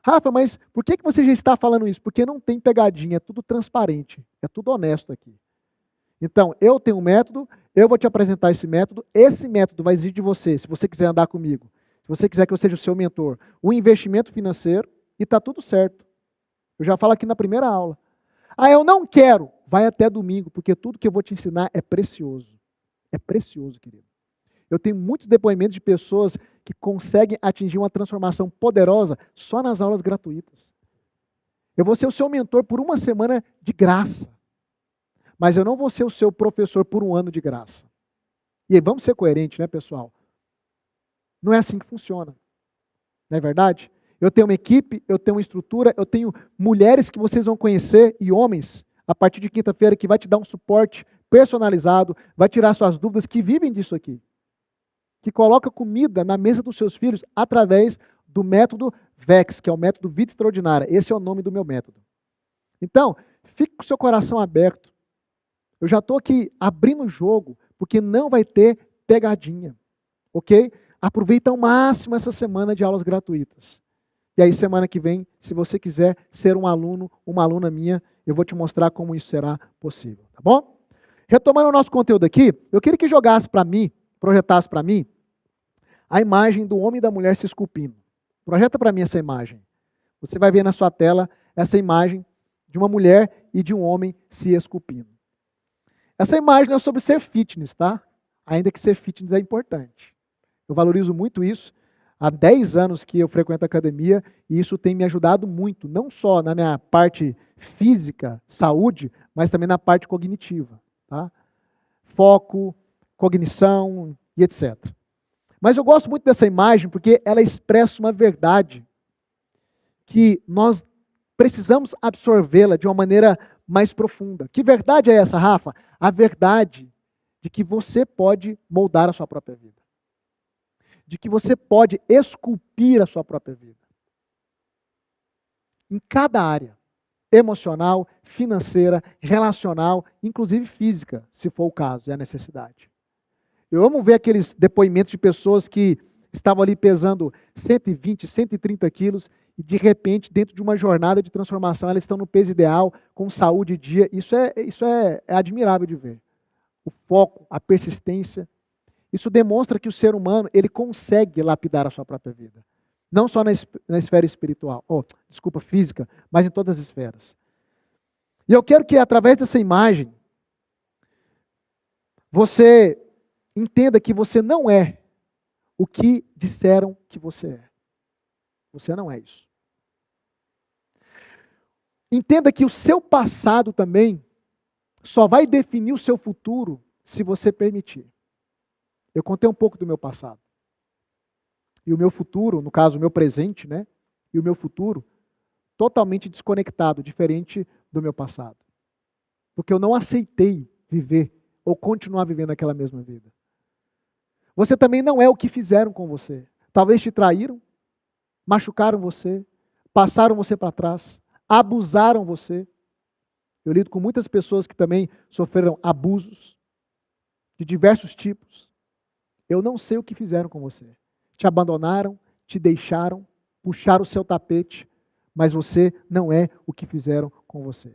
Rafa, mas por que você já está falando isso? Porque não tem pegadinha, é tudo transparente, é tudo honesto aqui. Então, eu tenho um método, eu vou te apresentar esse método vai exigir de você, se você quiser andar comigo, se você quiser que eu seja o seu mentor, um investimento financeiro e está tudo certo. Eu já falo aqui na primeira aula. Ah, eu não quero, vai até domingo, porque tudo que eu vou te ensinar é precioso. É precioso, querido. Eu tenho muitos depoimentos de pessoas que conseguem atingir uma transformação poderosa só nas aulas gratuitas. Eu vou ser o seu mentor por uma semana de graça. Mas eu não vou ser o seu professor por um ano de graça. E aí, vamos ser coerentes, né, pessoal? Não é assim que funciona. Não é verdade? Eu tenho uma equipe, eu tenho uma estrutura, eu tenho mulheres que vocês vão conhecer e homens, a partir de quinta-feira, que vai te dar um suporte personalizado, vai tirar suas dúvidas, que vivem disso aqui. Que coloca comida na mesa dos seus filhos através do método VEX, que é o método Vida Extraordinária. Esse é o nome do meu método. Então, fique com o seu coração aberto. Eu já estou aqui abrindo o jogo, porque não vai ter pegadinha. Ok? Aproveita ao máximo essa semana de aulas gratuitas. E aí, semana que vem, se você quiser ser um aluno, uma aluna minha, eu vou te mostrar como isso será possível. Tá bom? Retomando o nosso conteúdo aqui, eu queria que jogasse para mim, projetasse para mim, a imagem do homem e da mulher se esculpindo. Projeta para mim essa imagem. Você vai ver na sua tela essa imagem de uma mulher e de um homem se esculpindo. Essa imagem é sobre ser fitness, tá? Ainda que ser fitness é importante. Eu valorizo muito isso. Há 10 anos que eu frequento a academia e isso tem me ajudado muito, não só na minha parte física, saúde, mas também na parte cognitiva. Tá? Foco, cognição e etc. Mas eu gosto muito dessa imagem porque ela expressa uma verdade que nós precisamos absorvê-la de uma maneira mais profunda. Que verdade é essa, Rafa? A verdade de que você pode moldar a sua própria vida. De que você pode esculpir a sua própria vida. Em cada área. Emocional, financeira, relacional, inclusive física, se for o caso e a necessidade. Eu amo ver aqueles depoimentos de pessoas que estavam ali pesando 120, 130 quilos e de repente, dentro de uma jornada de transformação, elas estão no peso ideal, com saúde em dia. Isso é admirável de ver. O foco, a persistência. Isso demonstra que o ser humano ele consegue lapidar a sua própria vida. Não só na esfera espiritual, física, mas em todas as esferas. E eu quero que, através dessa imagem, você entenda que você não é o que disseram que você é. Você não é isso. Entenda que o seu passado também só vai definir o seu futuro se você permitir. Eu contei um pouco do meu passado. E o meu futuro, no caso, o meu presente, né? E o meu futuro, totalmente desconectado, diferente do meu passado. Porque eu não aceitei viver ou continuar vivendo aquela mesma vida. Você também não é o que fizeram com você. Talvez te traíram, machucaram você, passaram você para trás, abusaram você. Eu lido com muitas pessoas que também sofreram abusos de diversos tipos. Eu não sei o que fizeram com você. Te abandonaram, te deixaram, puxaram o seu tapete, mas você não é o que fizeram com você.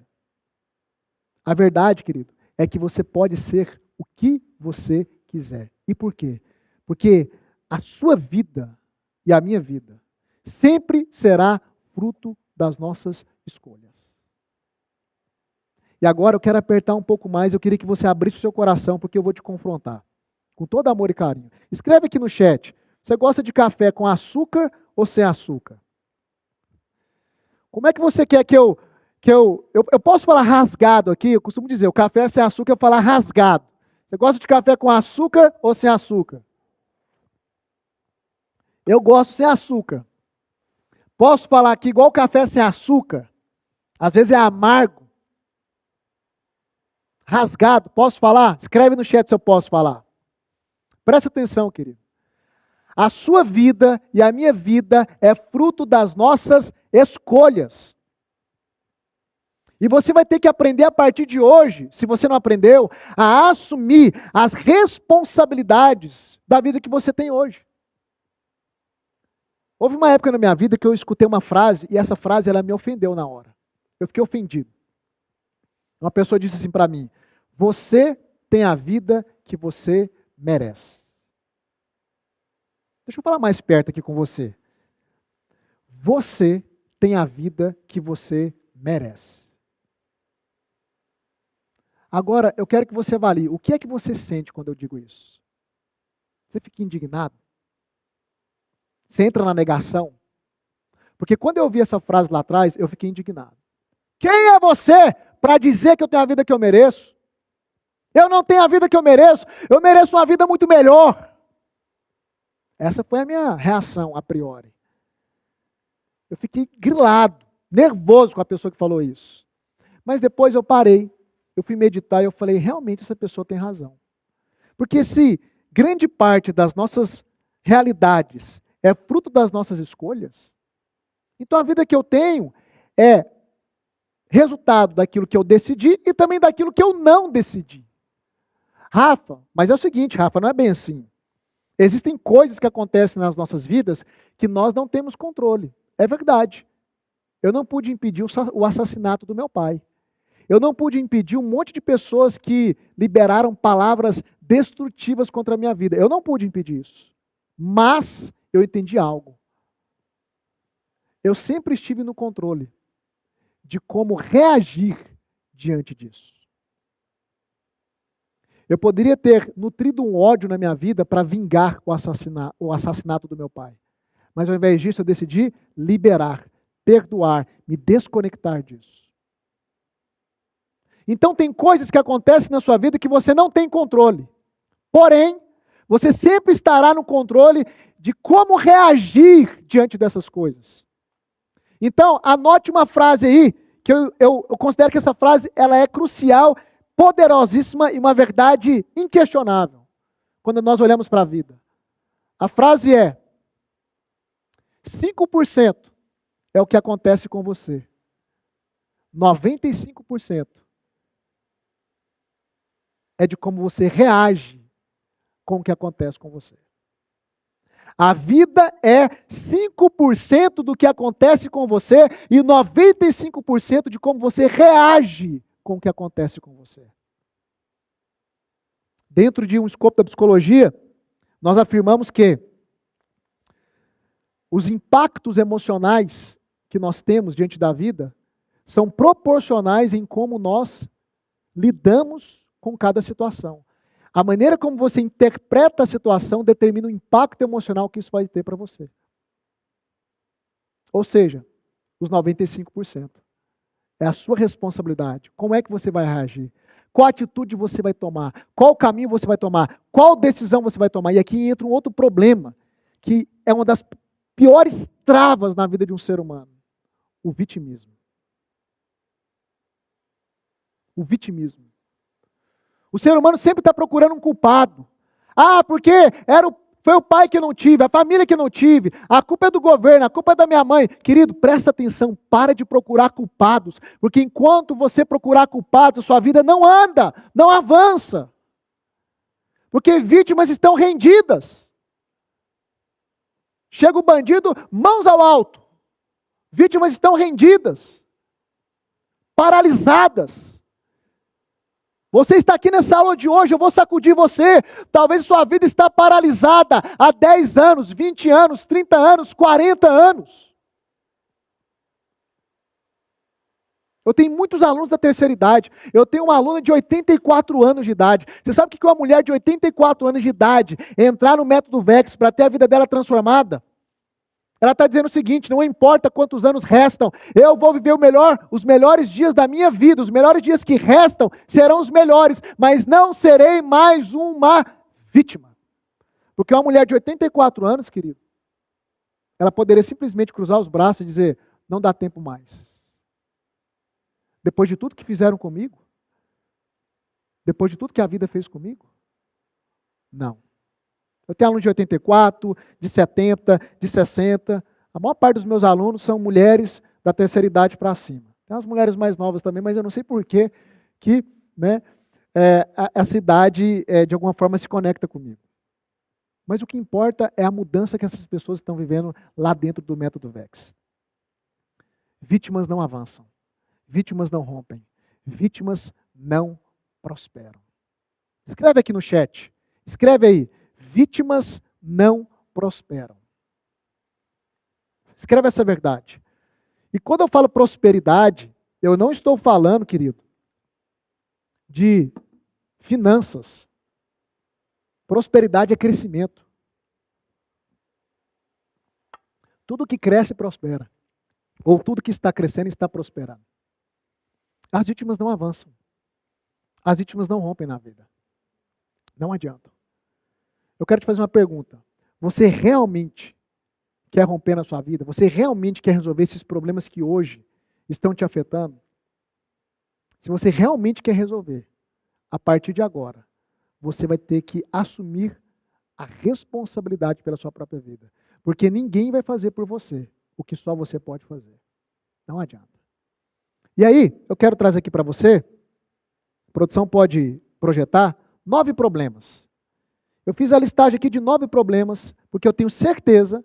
A verdade, querido, é que você pode ser o que você quiser. E por quê? Porque a sua vida e a minha vida sempre será fruto das nossas escolhas. E agora eu quero apertar um pouco mais, eu queria que você abrisse o seu coração, porque eu vou te confrontar. Com todo amor e carinho. Escreve aqui no chat, você gosta de café com açúcar ou sem açúcar? Como é que você quer que eu posso falar rasgado aqui? Eu costumo dizer, o café sem açúcar, eu falar rasgado. Você gosta de café com açúcar ou sem açúcar? Eu gosto sem açúcar. Posso falar aqui igual café sem açúcar? Às vezes é amargo. Rasgado, posso falar? Escreve no chat se eu posso falar. Presta atenção, querido. A sua vida e a minha vida é fruto das nossas escolhas. E você vai ter que aprender a partir de hoje, se você não aprendeu, a assumir as responsabilidades da vida que você tem hoje. Houve uma época na minha vida que eu escutei uma frase, e essa frase ela me ofendeu na hora. Eu fiquei ofendido. Uma pessoa disse assim para mim, você tem a vida que você merece. Deixa eu falar mais perto aqui com você. Você tem a vida que você merece. Agora, eu quero que você avalie. O que é que você sente quando eu digo isso? Você fica indignado? Você entra na negação? Porque quando eu ouvi essa frase lá atrás, eu fiquei indignado. Quem é você para dizer que eu tenho a vida que eu mereço? Eu não tenho a vida que eu mereço uma vida muito melhor. Essa foi a minha reação a priori. Eu fiquei grilado, nervoso com a pessoa que falou isso. Mas depois eu parei, eu fui meditar e eu falei, realmente essa pessoa tem razão. Porque se grande parte das nossas realidades é fruto das nossas escolhas, então a vida que eu tenho é resultado daquilo que eu decidi e também daquilo que eu não decidi. Rafa, mas é o seguinte, Rafa, não é bem assim. Existem coisas que acontecem nas nossas vidas que nós não temos controle. É verdade. Eu não pude impedir o assassinato do meu pai. Eu não pude impedir um monte de pessoas que liberaram palavras destrutivas contra a minha vida. Eu não pude impedir isso. Mas eu entendi algo. Eu sempre estive no controle de como reagir diante disso. Eu poderia ter nutrido um ódio na minha vida para vingar o assassinato do meu pai. Mas ao invés disso, eu decidi liberar, perdoar, me desconectar disso. Então tem coisas que acontecem na sua vida que você não tem controle. Porém, você sempre estará no controle de como reagir diante dessas coisas. Então, anote uma frase aí, que eu considero que essa frase ela é crucial, poderosíssima e uma verdade inquestionável, quando nós olhamos para a vida. A frase é: 5% é o que acontece com você. 95% é de como você reage com o que acontece com você. A vida é 5% do que acontece com você e 95% de como você reage com o que acontece com você. Dentro de um escopo da psicologia, nós afirmamos que os impactos emocionais que nós temos diante da vida são proporcionais em como nós lidamos com cada situação. A maneira como você interpreta a situação determina o impacto emocional que isso vai ter para você. Ou seja, os 95%. É a sua responsabilidade. Como é que você vai reagir? Qual atitude você vai tomar? Qual caminho você vai tomar? Qual decisão você vai tomar? E aqui entra um outro problema, que é uma das piores travas na vida de um ser humano. O vitimismo. O vitimismo. O ser humano sempre está procurando um culpado. Ah, porque foi o pai que eu não tive, a família que eu não tive, a culpa é do governo, a culpa é da minha mãe. Querido, presta atenção, para de procurar culpados, porque enquanto você procurar culpados, a sua vida não anda, não avança. Porque vítimas estão rendidas. Chega o bandido, mãos ao alto. Vítimas estão rendidas, paralisadas. Você está aqui nessa aula de hoje, eu vou sacudir você. Talvez sua vida está paralisada há 10 anos, 20 anos, 30 anos, 40 anos. Eu tenho muitos alunos da terceira idade. Eu tenho uma aluna de 84 anos de idade. Você sabe o que uma mulher de 84 anos de idade entrar no método VEX para ter a vida dela transformada? Ela está dizendo o seguinte: não importa quantos anos restam, eu vou viver os melhores dias da minha vida, os melhores dias que restam serão os melhores, mas não serei mais uma vítima. Porque uma mulher de 84 anos, querido, ela poderia simplesmente cruzar os braços e dizer: não dá tempo mais. Depois de tudo que fizeram comigo? Depois de tudo que a vida fez comigo? Não. Eu tenho alunos de 84, de 70, de 60. A maior parte dos meus alunos são mulheres da terceira idade para cima. Tem as mulheres mais novas também, mas eu não sei por que essa idade, de alguma forma, se conecta comigo. Mas o que importa é a mudança que essas pessoas estão vivendo lá dentro do método VEX. Vítimas não avançam. Vítimas não rompem. Vítimas não prosperam. Escreve aqui no chat. Escreve aí. Vítimas não prosperam. Escreve essa verdade. E quando eu falo prosperidade, eu não estou falando, querido, de finanças. Prosperidade é crescimento. Tudo que cresce prospera. Ou tudo que está crescendo está prosperando. As vítimas não avançam. As vítimas não rompem na vida. Não adianta. Eu quero te fazer uma pergunta. Você realmente quer romper na sua vida? Você realmente quer resolver esses problemas que hoje estão te afetando? Se você realmente quer resolver, a partir de agora, você vai ter que assumir a responsabilidade pela sua própria vida. Porque ninguém vai fazer por você o que só você pode fazer. Não adianta. E aí, eu quero trazer aqui para você, a produção pode projetar, 9 problemas. Eu fiz a listagem aqui de 9 problemas, porque eu tenho certeza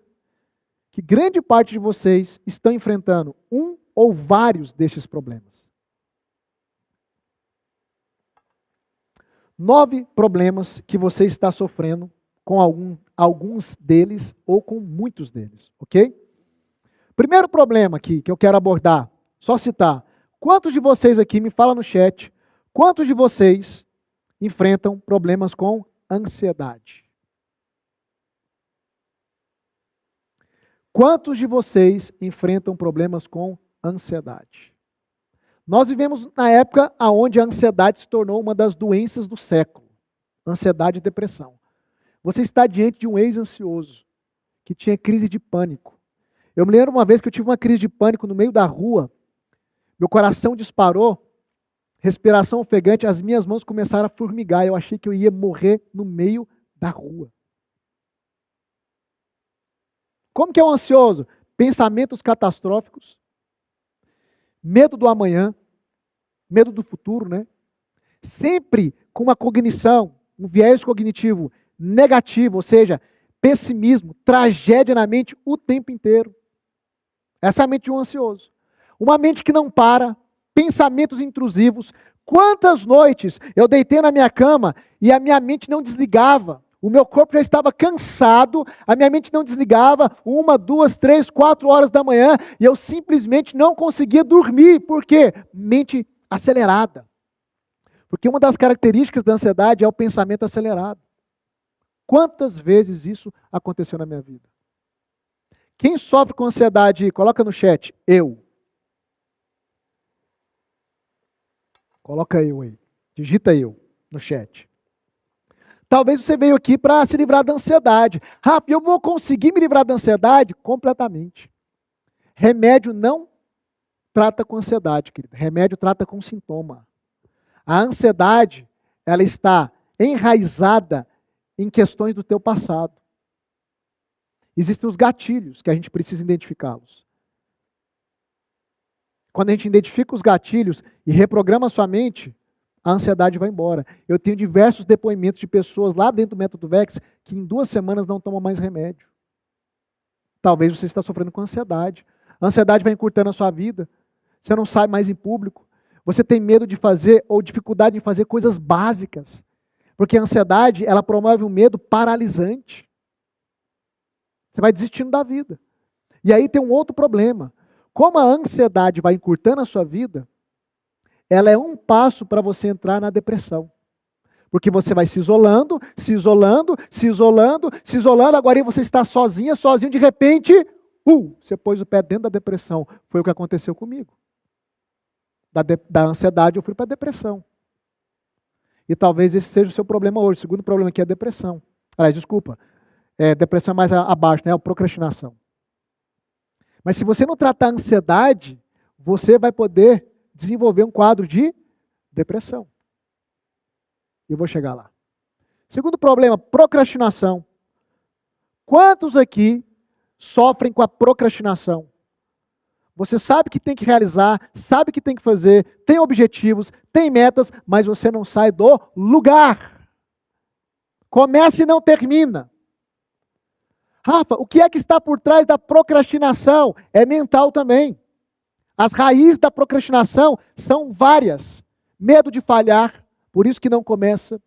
que grande parte de vocês estão enfrentando um ou vários destes problemas. 9 problemas que você está sofrendo com alguns deles ou com muitos deles, ok? Primeiro problema aqui que eu quero abordar, só citar. Quantos de vocês aqui, me fala no chat, quantos de vocês enfrentam problemas com ansiedade? Quantos de vocês enfrentam problemas com ansiedade? Nós vivemos na época onde a ansiedade se tornou uma das doenças do século. Ansiedade e depressão. Você está diante de um ex-ansioso que tinha crise de pânico. Eu me lembro uma vez que eu tive uma crise de pânico no meio da rua, meu coração disparou, respiração ofegante, as minhas mãos começaram a formigar, eu achei que eu ia morrer no meio da rua. Como que é o ansioso? Pensamentos catastróficos, medo do amanhã, medo do futuro, né? Sempre com uma cognição, um viés cognitivo negativo, ou seja, pessimismo, tragédia na mente o tempo inteiro. Essa é a mente de um ansioso. Uma mente que não para, pensamentos intrusivos. Quantas noites eu deitei na minha cama e a minha mente não desligava. O meu corpo já estava cansado, a minha mente não desligava, 1, 2, 3, 4 horas da manhã, e eu simplesmente não conseguia dormir. Por quê? Mente acelerada. Porque uma das características da ansiedade é o pensamento acelerado. Quantas vezes isso aconteceu na minha vida? Quem sofre com ansiedade, coloca no chat, eu. Coloca eu aí, digita eu no chat. Talvez você veio aqui para se livrar da ansiedade. Rafa, eu vou conseguir me livrar da ansiedade? Completamente. Remédio não trata com ansiedade, querido. Remédio trata com sintoma. A ansiedade, ela está enraizada em questões do teu passado. Existem os gatilhos que a gente precisa identificá-los. Quando a gente identifica os gatilhos e reprograma a sua mente, a ansiedade vai embora. Eu tenho diversos depoimentos de pessoas lá dentro do Método VEX que em 2 semanas não tomam mais remédio. Talvez você está sofrendo com ansiedade. A ansiedade vai encurtando a sua vida. Você não sai mais em público. Você tem medo de fazer ou dificuldade em fazer coisas básicas. Porque a ansiedade, ela promove um medo paralisante. Você vai desistindo da vida. E aí tem um outro problema. Como a ansiedade vai encurtando a sua vida, ela é um passo para você entrar na depressão. Porque você vai se isolando, se isolando, se isolando, se isolando, agora você está sozinha, sozinho, de repente, você pôs o pé dentro da depressão. Foi o que aconteceu comigo. Da ansiedade eu fui para a depressão. E talvez esse seja o seu problema hoje. O segundo problema aqui é a depressão. Desculpa. Depressão é mais abaixo, né? A procrastinação. Mas se você não tratar a ansiedade, você vai poder desenvolver um quadro de depressão. Eu vou chegar lá. Segundo problema, procrastinação. Quantos aqui sofrem com a procrastinação? Você sabe que tem que realizar, sabe que tem que fazer, tem objetivos, tem metas, mas você não sai do lugar. Começa e não termina. Rafa, o que é que está por trás da procrastinação? É mental também. As raízes da procrastinação são várias. Medo de falhar, por isso que não começa.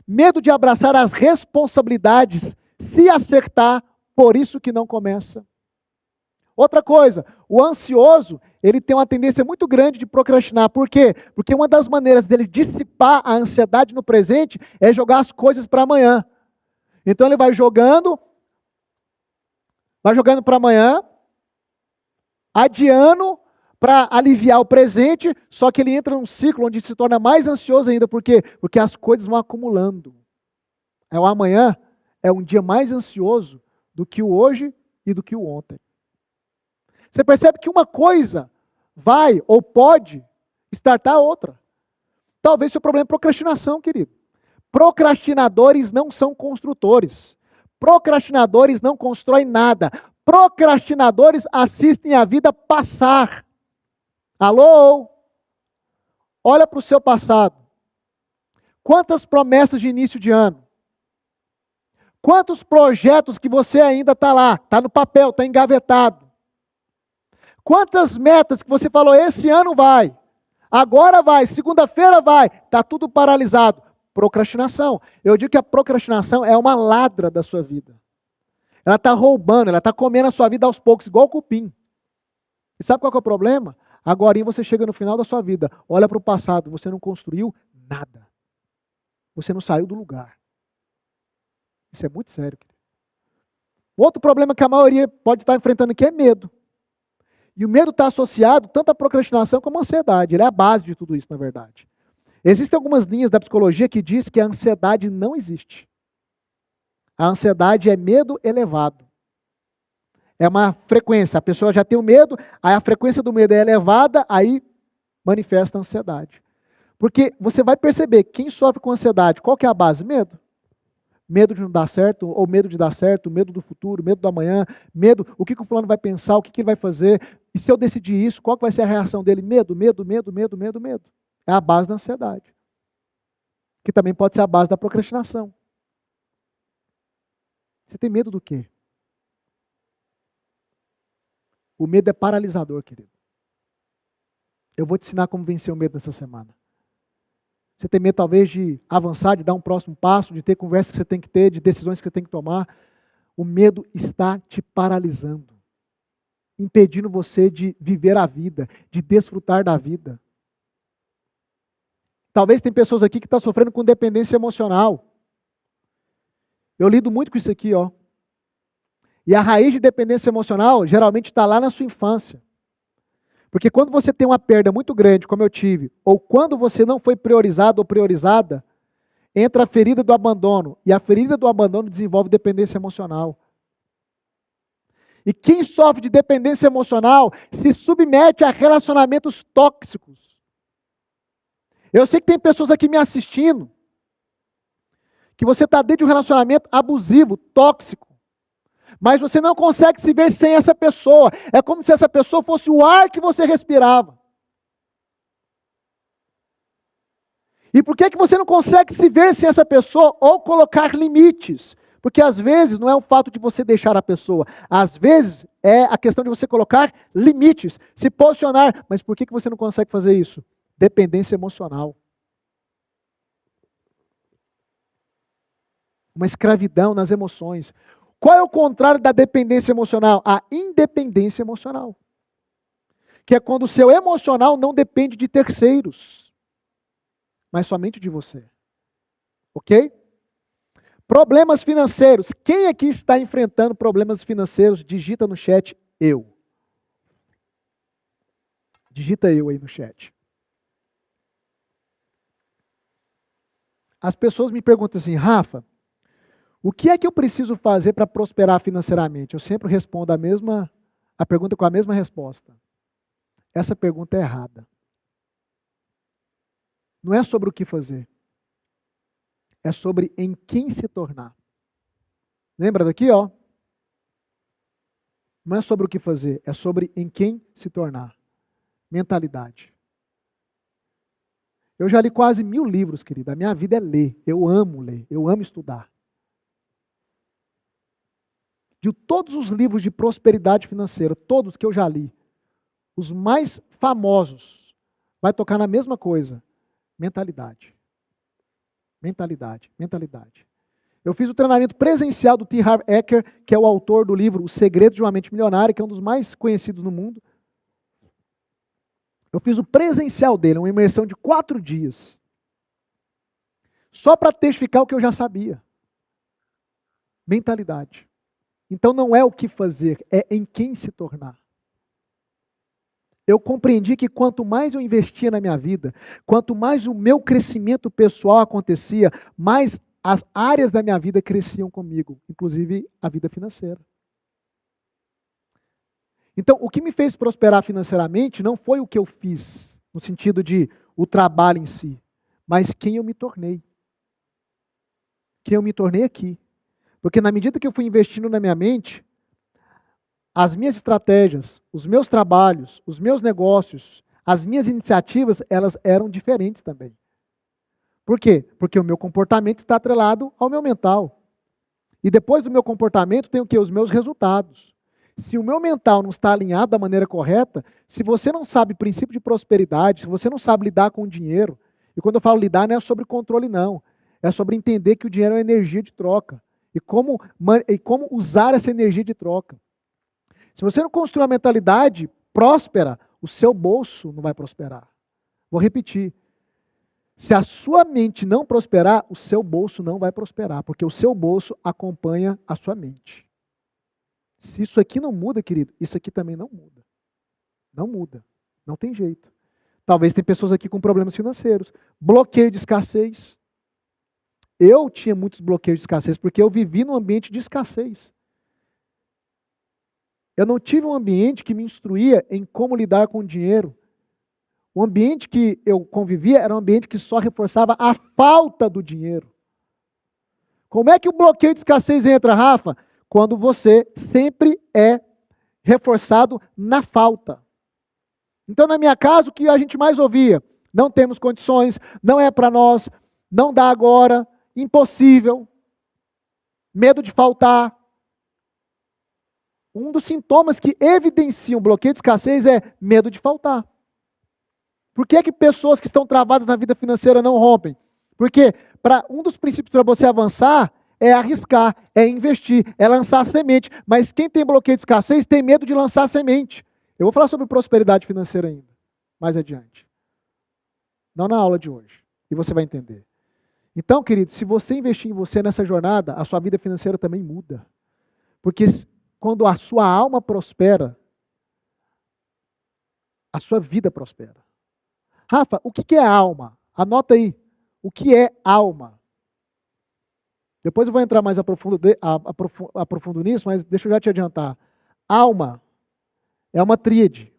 Medo de abraçar as responsabilidades, se acertar, por isso que não começa. Outra coisa, o ansioso, ele tem uma tendência muito grande de procrastinar. Por quê? Porque uma das maneiras dele dissipar a ansiedade no presente é jogar as coisas para amanhã. Então ele vai jogando para amanhã, adiando para aliviar o presente, só que ele entra num ciclo onde se torna mais ansioso ainda. Por quê? Porque as coisas vão acumulando. O amanhã é um dia mais ansioso do que o hoje e do que o ontem. Você percebe que uma coisa vai ou pode startar a outra. Talvez seu problema é procrastinação, querido. Procrastinadores não são construtores. Procrastinadores não constroem nada. Procrastinadores assistem a vida passar. Alô? Olha para o seu passado. Quantas promessas de início de ano? Quantos projetos que você ainda está lá, está no papel, está engavetado? Quantas metas que você falou, esse ano vai, agora vai, segunda-feira vai, está tudo paralisado. Procrastinação. Eu digo que a procrastinação é uma ladra da sua vida. Ela está roubando, ela está comendo a sua vida aos poucos, igual o cupim. E sabe qual que é o problema? Agora você chega no final da sua vida, olha para o passado, você não construiu nada. Você não saiu do lugar. Isso é muito sério. Outro problema que a maioria pode estar enfrentando aqui é medo. E o medo está associado tanto à procrastinação como à ansiedade. Ele é a base de tudo isso, na verdade. Existem algumas linhas da psicologia que diz que a ansiedade não existe. A ansiedade é medo elevado. É uma frequência. A pessoa já tem o medo, aí a frequência do medo é elevada, aí manifesta a ansiedade. Porque você vai perceber, quem sofre com ansiedade, qual que é a base? Medo. Medo de não dar certo, ou medo de dar certo, medo do futuro, medo do amanhã, medo, o que o fulano vai pensar, o que ele vai fazer, e se eu decidir isso, qual que vai ser a reação dele? Medo, medo, medo, medo, medo, medo. É a base da ansiedade. Que também pode ser a base da procrastinação. Você tem medo do quê? O medo é paralisador, querido. Eu vou te ensinar como vencer o medo nessa semana. Você tem medo talvez de avançar, de dar um próximo passo, de ter conversas que você tem que ter, de decisões que você tem que tomar. O medo está te paralisando, impedindo você de viver a vida, de desfrutar da vida. Talvez tem pessoas aqui que estão sofrendo com dependência emocional. Eu lido muito com isso aqui, ó. E a raiz de dependência emocional geralmente está lá na sua infância. Porque quando você tem uma perda muito grande, como eu tive, ou quando você não foi priorizado ou priorizada, entra a ferida do abandono. E a ferida do abandono desenvolve dependência emocional. E quem sofre de dependência emocional se submete a relacionamentos tóxicos. Eu sei que tem pessoas aqui me assistindo, que você está dentro de um relacionamento abusivo, tóxico. Mas você não consegue se ver sem essa pessoa. É como se essa pessoa fosse o ar que você respirava. E por que você não consegue se ver sem essa pessoa ou colocar limites? Porque às vezes não é o fato de você deixar a pessoa. Às vezes é a questão de você colocar limites, se posicionar. Mas por que você não consegue fazer isso? Dependência emocional. Uma escravidão nas emoções. Qual é o contrário da dependência emocional? A independência emocional. Que é quando o seu emocional não depende de terceiros, mas somente de você. Ok? Problemas financeiros. Quem aqui está enfrentando problemas financeiros? Digita no chat, eu. Digita eu aí no chat. As pessoas me perguntam assim, Rafa, o que é que eu preciso fazer para prosperar financeiramente? Eu sempre respondo a pergunta com a mesma resposta. Essa pergunta é errada. Não é sobre o que fazer. É sobre em quem se tornar. Lembra daqui, ó? Não é sobre o que fazer, é sobre em quem se tornar. Mentalidade. Eu já li quase 1000 livros, querida. A minha vida é ler. Eu amo estudar. De todos os livros de prosperidade financeira, todos que eu já li, os mais famosos, vai tocar na mesma coisa. Mentalidade. Mentalidade. Mentalidade. Eu fiz o treinamento presencial do T. Harv Eker, que é o autor do livro O Segredo de uma Mente Milionária, que é um dos mais conhecidos no mundo. Eu fiz o presencial dele, uma imersão de 4 dias. Só para testificar o que eu já sabia. Mentalidade. Então não é o que fazer, é em quem se tornar. Eu compreendi que quanto mais eu investia na minha vida, quanto mais o meu crescimento pessoal acontecia, mais as áreas da minha vida cresciam comigo, inclusive a vida financeira. Então, o que me fez prosperar financeiramente não foi o que eu fiz, no sentido de o trabalho em si, mas quem eu me tornei. Quem eu me tornei aqui. Porque na medida que eu fui investindo na minha mente, as minhas estratégias, os meus trabalhos, os meus negócios, as minhas iniciativas, elas eram diferentes também. Por quê? Porque o meu comportamento está atrelado ao meu mental. E depois do meu comportamento tem o quê? Os meus resultados. Se o meu mental não está alinhado da maneira correta, se você não sabe princípio de prosperidade, se você não sabe lidar com o dinheiro, e quando eu falo lidar não é sobre controle não, é sobre entender que o dinheiro é energia de troca. E como usar essa energia de troca. Se você não construir uma mentalidade próspera, o seu bolso não vai prosperar. Vou repetir. Se a sua mente não prosperar, o seu bolso não vai prosperar, porque o seu bolso acompanha a sua mente. Se isso aqui não muda, querido, isso aqui também não muda. Não muda. Não tem jeito. Talvez tem pessoas aqui com problemas financeiros. Bloqueio de escassez. Eu tinha muitos bloqueios de escassez porque eu vivi num ambiente de escassez. Eu não tive um ambiente que me instruía em como lidar com o dinheiro. O ambiente que eu convivia era um ambiente que só reforçava a falta do dinheiro. Como é que o bloqueio de escassez entra, Rafa? Quando você sempre é reforçado na falta. Então, na minha casa, o que a gente mais ouvia? Não temos condições, não é para nós, não dá agora, impossível, medo de faltar. Um dos sintomas que evidenciam bloqueio de escassez é medo de faltar. Por que pessoas que estão travadas na vida financeira não rompem? Porque um dos princípios para você avançar é arriscar, é investir, é lançar semente. Mas quem tem bloqueio de escassez tem medo de lançar semente. Eu vou falar sobre prosperidade financeira ainda, mais adiante. Não na aula de hoje. E você vai entender. Então, querido, se você investir em você nessa jornada, a sua vida financeira também muda. Porque quando a sua alma prospera, a sua vida prospera. Rafa, o que é alma? Anota aí. O que é alma? Depois eu vou entrar mais aprofundo nisso, mas deixa eu já te adiantar. Alma é uma tríade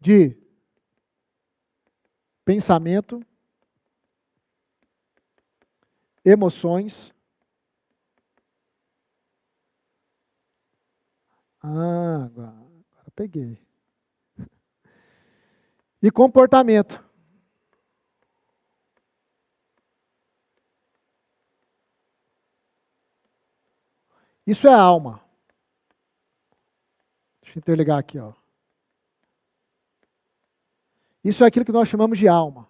de pensamento, emoções. Agora peguei. E comportamento. Isso é alma. Deixa eu interligar aqui, ó. Isso é aquilo que nós chamamos de alma.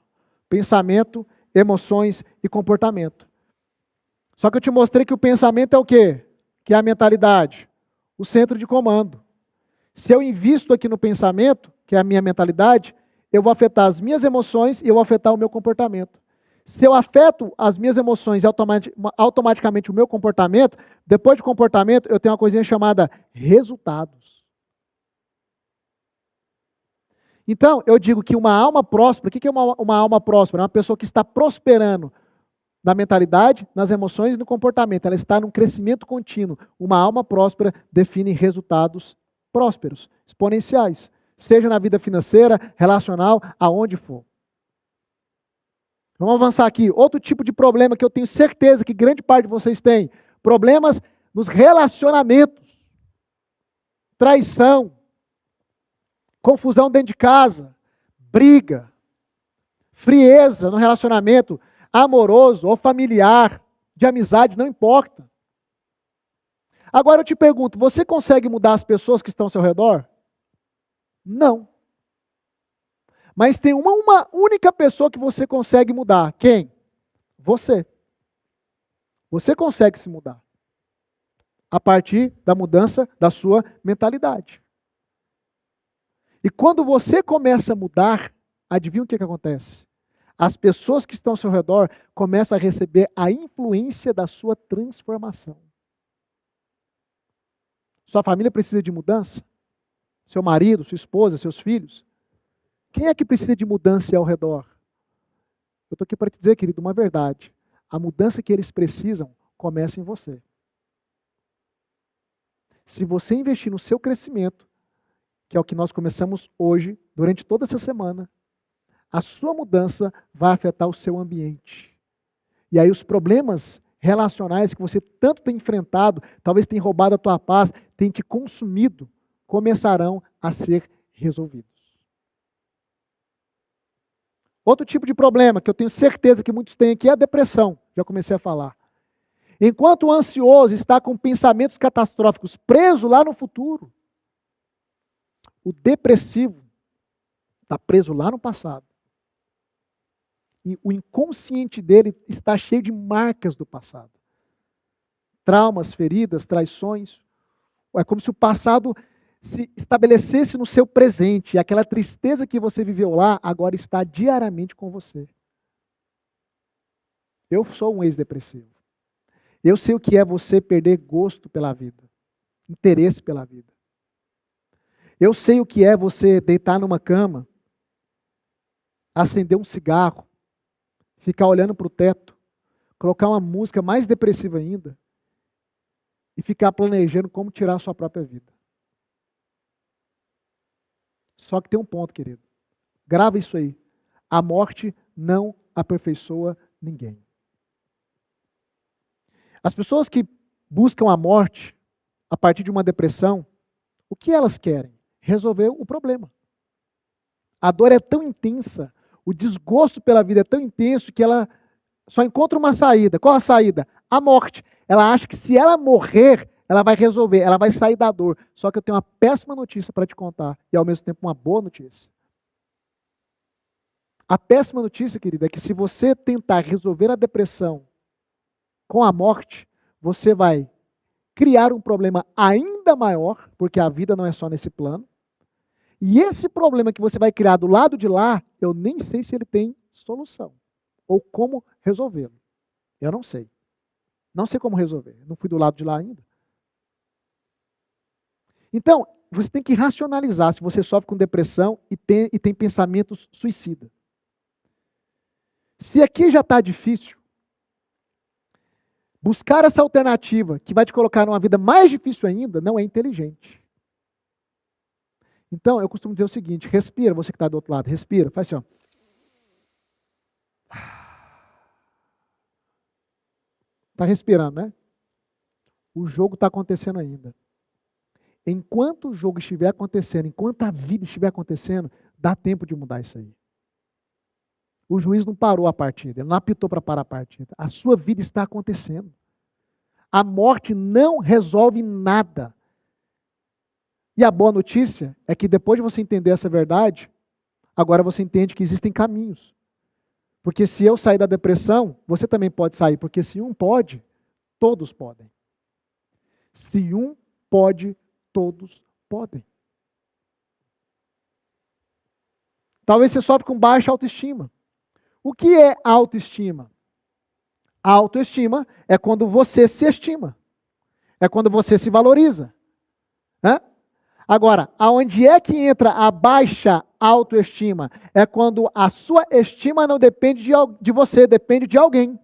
Pensamento, emoções e comportamento. Só que eu te mostrei que o pensamento é o quê? Que é a mentalidade. O centro de comando. Se eu invisto aqui no pensamento, que é a minha mentalidade, eu vou afetar as minhas emoções e eu vou afetar o meu comportamento. Se eu afeto as minhas emoções e automaticamente o meu comportamento, depois de comportamento, eu tenho uma coisinha chamada resultados. Então, eu digo que uma alma próspera, o que é uma alma próspera? É uma pessoa que está prosperando na mentalidade, nas emoções e no comportamento. Ela está num crescimento contínuo. Uma alma próspera define resultados prósperos, exponenciais. Seja na vida financeira, relacional, aonde for. Vamos avançar aqui. Outro tipo de problema que eu tenho certeza que grande parte de vocês tem. Problemas nos relacionamentos. Traição. Confusão dentro de casa. Briga. Frieza no relacionamento amoroso ou familiar, de amizade, não importa. Agora eu te pergunto, você consegue mudar as pessoas que estão ao seu redor? Não. Mas tem uma única pessoa que você consegue mudar. Quem? Você. Você consegue se mudar. A partir da mudança da sua mentalidade. E quando você começa a mudar, adivinha o que acontece? As pessoas que estão ao seu redor começam a receber a influência da sua transformação. Sua família precisa de mudança? Seu marido, sua esposa, seus filhos? Quem é que precisa de mudança ao redor? Eu estou aqui para te dizer, querido, uma verdade. A mudança que eles precisam começa em você. Se você investir no seu crescimento, que é o que nós começamos hoje, durante toda essa semana, a sua mudança vai afetar o seu ambiente. E aí os problemas relacionais que você tanto tem enfrentado, talvez tenha roubado a tua paz, tem te consumido, começarão a ser resolvidos. Outro tipo de problema que eu tenho certeza que muitos têm aqui é a depressão. Já comecei a falar. Enquanto o ansioso está com pensamentos catastróficos preso lá no futuro, o depressivo está preso lá no passado. E o inconsciente dele está cheio de marcas do passado. Traumas, feridas, traições. É como se o passado se estabelecesse no seu presente. E aquela tristeza que você viveu lá, agora está diariamente com você. Eu sou um ex-depressivo. Eu sei o que é você perder gosto pela vida. Interesse pela vida. Eu sei o que é você deitar numa cama, acender um cigarro, ficar olhando para o teto, colocar uma música mais depressiva ainda e ficar planejando como tirar a sua própria vida. Só que tem um ponto, querido. Grava isso aí. A morte não aperfeiçoa ninguém. As pessoas que buscam a morte a partir de uma depressão, o que elas querem? Resolver o problema. A dor é tão intensa, o desgosto pela vida é tão intenso que ela só encontra uma saída. Qual a saída? A morte. Ela acha que se ela morrer, ela vai resolver, ela vai sair da dor. Só que eu tenho uma péssima notícia para te contar e ao mesmo tempo uma boa notícia. A péssima notícia, querida, é que se você tentar resolver a depressão com a morte, você vai criar um problema ainda maior, porque a vida não é só nesse plano. E esse problema que você vai criar do lado de lá, eu nem sei se ele tem solução ou como resolvê-lo. Eu não sei. Não sei como resolver. Não fui do lado de lá ainda. Então, você tem que racionalizar se você sofre com depressão e tem pensamentos suicidas. Se aqui já está difícil, buscar essa alternativa que vai te colocar numa vida mais difícil ainda não é inteligente. Então, eu costumo dizer o seguinte, respira, você que está do outro lado, respira, faz assim, ó. Está respirando, né? O jogo está acontecendo ainda. Enquanto o jogo estiver acontecendo, enquanto a vida estiver acontecendo, dá tempo de mudar isso aí. O juiz não parou a partida, ele não apitou para parar a partida. A sua vida está acontecendo. A morte não resolve nada. E a boa notícia é que depois de você entender essa verdade, agora você entende que existem caminhos. Porque se eu sair da depressão, você também pode sair. Porque se um pode, todos podem. Se um pode, todos podem. Talvez você sofra com baixa autoestima. O que é autoestima? A autoestima é quando você se estima. É quando você se valoriza. Hã? Agora, aonde é que entra a baixa autoestima? É quando a sua estima não depende de você, depende de alguém.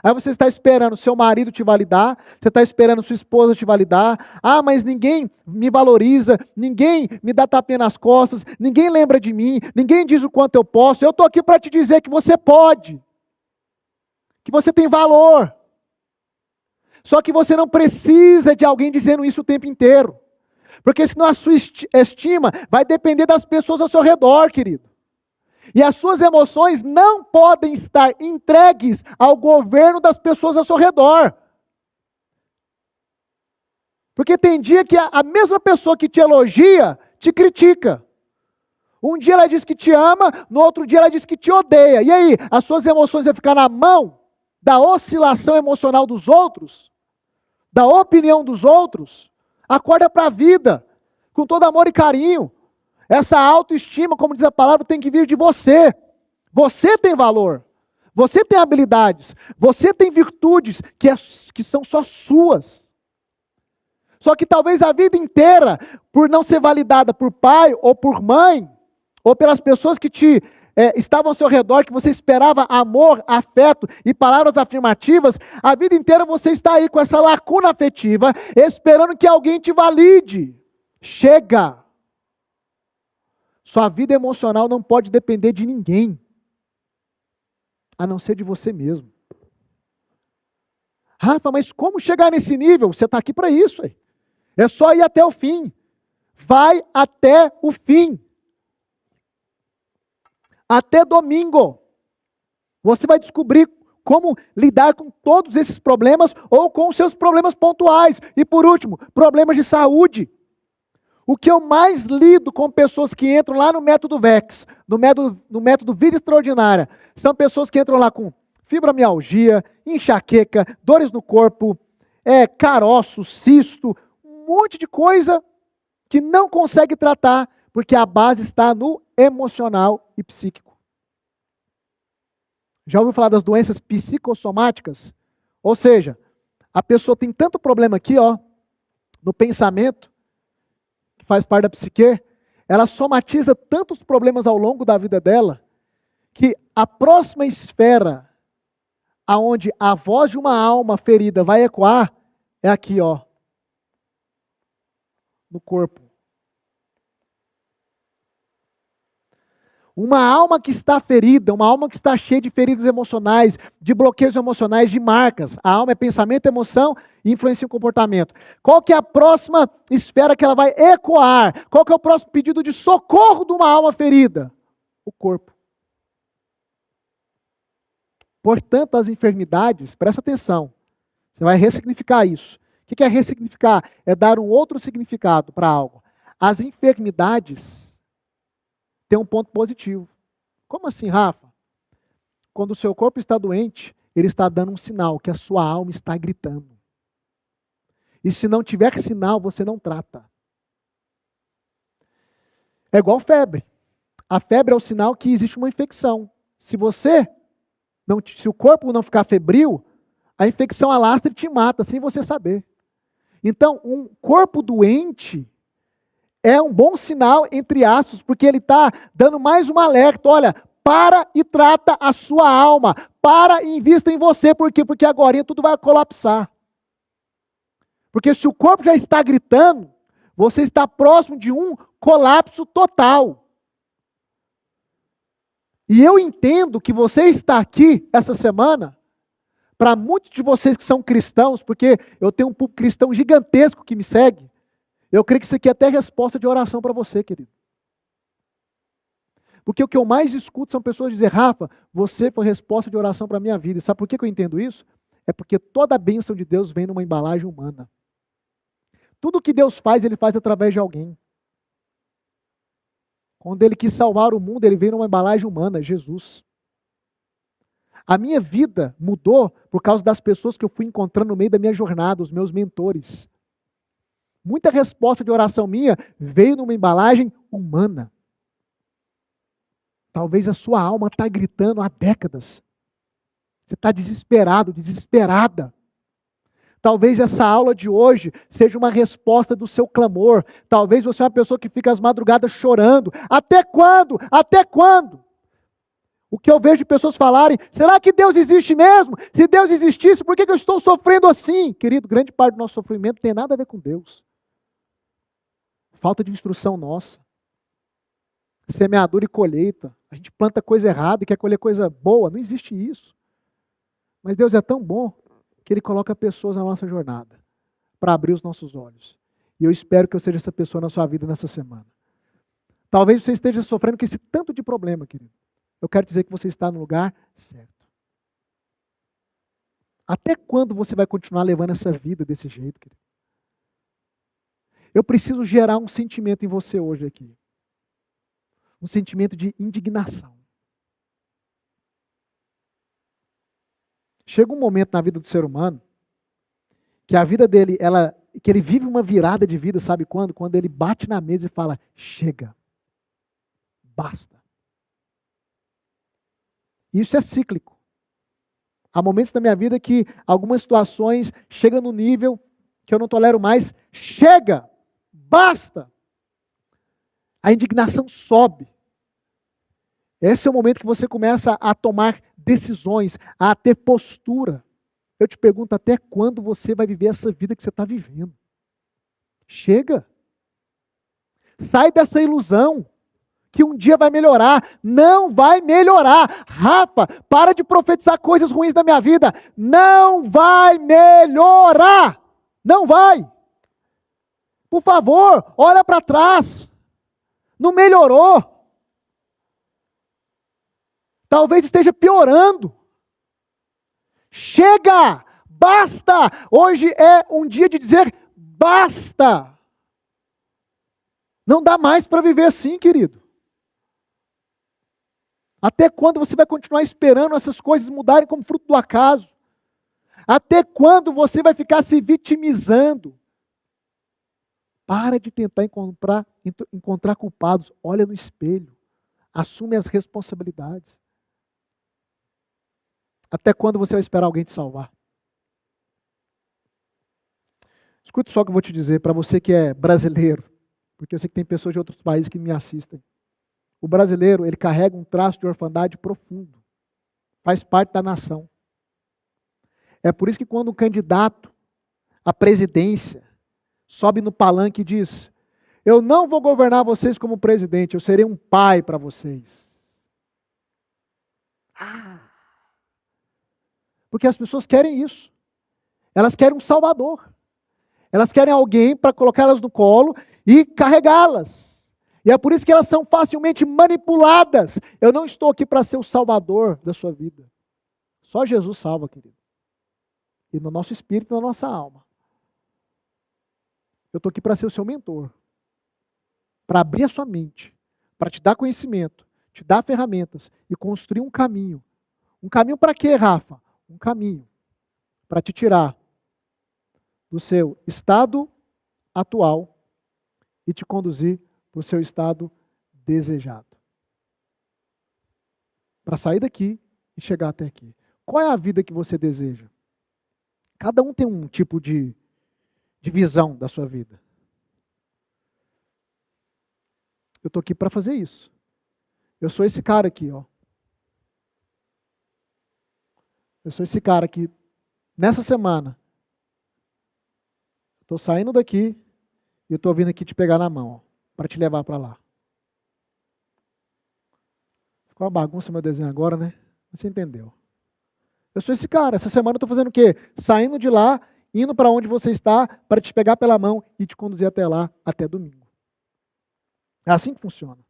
Aí você está esperando seu marido te validar, você está esperando sua esposa te validar. Ah, mas ninguém me valoriza, ninguém me dá tapinha nas costas, ninguém lembra de mim, ninguém diz o quanto eu posso. Eu estou aqui para te dizer que você pode, que você tem valor. Só que você não precisa de alguém dizendo isso o tempo inteiro. Porque senão a sua estima vai depender das pessoas ao seu redor, querido. E as suas emoções não podem estar entregues ao governo das pessoas ao seu redor. Porque tem dia que a mesma pessoa que te elogia, te critica. Um dia ela diz que te ama, no outro dia ela diz que te odeia. E aí, as suas emoções vão ficar na mão da oscilação emocional dos outros? Da opinião dos outros? Acorda para a vida, com todo amor e carinho. Essa autoestima, como diz a palavra, tem que vir de você. Você tem valor. Você tem habilidades. Você tem virtudes que são só suas. Só que talvez a vida inteira, por não ser validada por pai ou por mãe, ou pelas pessoas que estavam ao seu redor, que você esperava amor, afeto e palavras afirmativas, a vida inteira você está aí com essa lacuna afetiva, esperando que alguém te valide. Chega! Sua vida emocional não pode depender de ninguém, a não ser de você mesmo. Rafa, mas como chegar nesse nível? Você está aqui para isso. Aí. É só ir até o fim. Vai até o fim. Até domingo. Você vai descobrir como lidar com todos esses problemas ou com os seus problemas pontuais. E por último, problemas de saúde. O que eu mais lido com pessoas que entram lá no método VEX, no método Vida Extraordinária, são pessoas que entram lá com fibromialgia, enxaqueca, dores no corpo, caroço, cisto, um monte de coisa que não consegue tratar, porque a base está no emocional e psíquico. Já ouviu falar das doenças psicossomáticas? Ou seja, a pessoa tem tanto problema aqui, no pensamento, que faz parte da psique, ela somatiza tantos problemas ao longo da vida dela, que a próxima esfera aonde a voz de uma alma ferida vai ecoar é aqui, no corpo. Uma alma que está ferida, uma alma que está cheia de feridas emocionais, de bloqueios emocionais, de marcas. A alma é pensamento, emoção e influencia o comportamento. Qual que é a próxima esfera que ela vai ecoar? Qual que é o próximo pedido de socorro de uma alma ferida? O corpo. Portanto, as enfermidades, presta atenção, você vai ressignificar isso. O que é ressignificar? É dar um outro significado para algo. As enfermidades têm um ponto positivo. Como assim, Rafa? Quando o seu corpo está doente, ele está dando um sinal que a sua alma está gritando. E se não tiver sinal, você não trata. É igual febre. A febre é o sinal que existe uma infecção. Se o corpo não ficar febril, a infecção alastra e te mata sem você saber. Então, um corpo doente é um bom sinal, entre aspas, porque ele está dando mais um alerta. Olha, para e trata a sua alma. Para e invista em você. Por quê? Porque agora tudo vai colapsar. Porque se o corpo já está gritando, você está próximo de um colapso total. E eu entendo que você está aqui essa semana, para muitos de vocês que são cristãos, porque eu tenho um público cristão gigantesco que me segue, eu creio que isso aqui é até resposta de oração para você, querido. Porque o que eu mais escuto são pessoas dizer, Rafa, você foi resposta de oração para a minha vida. E sabe por que eu entendo isso? É porque toda a bênção de Deus vem numa embalagem humana. Tudo que Deus faz, Ele faz através de alguém. Quando Ele quis salvar o mundo, Ele veio numa embalagem humana, Jesus. A minha vida mudou por causa das pessoas que eu fui encontrando no meio da minha jornada, os meus mentores. Muita resposta de oração minha veio numa embalagem humana. Talvez a sua alma está gritando há décadas. Você está desesperado, desesperada. Talvez essa aula de hoje seja uma resposta do seu clamor. Talvez você é uma pessoa que fica às madrugadas chorando. Até quando? Até quando? O que eu vejo de pessoas falarem, será que Deus existe mesmo? Se Deus existisse, por que eu estou sofrendo assim? Querido, grande parte do nosso sofrimento não tem nada a ver com Deus. Falta de instrução nossa. Semeadura e colheita. A gente planta coisa errada e quer colher coisa boa. Não existe isso. Mas Deus é tão bom que Ele coloca pessoas na nossa jornada para abrir os nossos olhos. E eu espero que eu seja essa pessoa na sua vida nessa semana. Talvez você esteja sofrendo com esse tanto de problema, querido. Eu quero dizer que você está no lugar certo. Até quando você vai continuar levando essa vida desse jeito, querido? Eu preciso gerar um sentimento em você hoje aqui. Um sentimento de indignação. Chega um momento na vida do ser humano que a vida dele, que ele vive uma virada de vida, sabe quando? Quando ele bate na mesa e fala, chega, basta. Isso é cíclico. Há momentos da minha vida que algumas situações chegam no nível que eu não tolero mais, chega, basta. A indignação sobe. Esse é o momento que você começa a tomar decisões, a ter postura. Eu te pergunto, até quando você vai viver essa vida que você está vivendo? Chega. Sai dessa ilusão que um dia vai melhorar. Não vai melhorar. Rafa, para de profetizar coisas ruins da minha vida. Não vai melhorar. Não vai. Por favor, olha para trás. Não melhorou. Talvez esteja piorando. Chega! Basta! Hoje é um dia de dizer basta! Não dá mais para viver assim, querido. Até quando você vai continuar esperando essas coisas mudarem como fruto do acaso? Até quando você vai ficar se vitimizando? Para de tentar encontrar culpados. Olha no espelho. Assume as responsabilidades. Até quando você vai esperar alguém te salvar? Escute só o que eu vou te dizer, para você que é brasileiro, porque eu sei que tem pessoas de outros países que me assistem. O brasileiro, ele carrega um traço de orfandade profundo. Faz parte da nação. É por isso que quando um candidato à presidência sobe no palanque e diz, eu não vou governar vocês como presidente, eu serei um pai para vocês. Porque as pessoas querem isso. Elas querem um salvador. Elas querem alguém para colocá-las no colo e carregá-las. E é por isso que elas são facilmente manipuladas. Eu não estou aqui para ser o salvador da sua vida. Só Jesus salva, querido. E no nosso espírito e na nossa alma. Eu estou aqui para ser o seu mentor. Para abrir a sua mente. Para te dar conhecimento. Te dar ferramentas. E construir um caminho. Um caminho para quê, Rafa? Um caminho para te tirar do seu estado atual e te conduzir para o seu estado desejado. Para sair daqui e chegar até aqui. Qual é a vida que você deseja? Cada um tem um tipo de visão da sua vida. Eu estou aqui para fazer isso. Eu sou esse cara aqui, ó. Eu sou esse cara que, nessa semana, estou saindo daqui e eu estou vindo aqui te pegar na mão, para te levar para lá. Ficou uma bagunça meu desenho agora, né? Você entendeu. Eu sou esse cara. Essa semana eu estou fazendo o quê? Saindo de lá, indo para onde você está, para te pegar pela mão e te conduzir até lá, até domingo. É assim que funciona.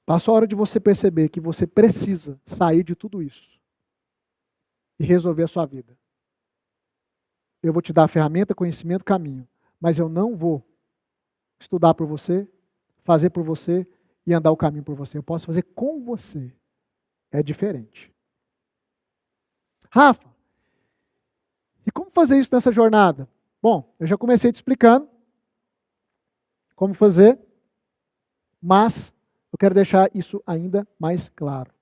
Passou a hora de você perceber que você precisa sair de tudo isso e resolver a sua vida. Eu vou te dar a ferramenta, conhecimento, caminho, mas eu não vou estudar por você, fazer por você e andar o caminho por você. Eu posso fazer com você. É diferente. Rafa, e como fazer isso nessa jornada? Bom, eu já comecei te explicando como fazer, mas eu quero deixar isso ainda mais claro.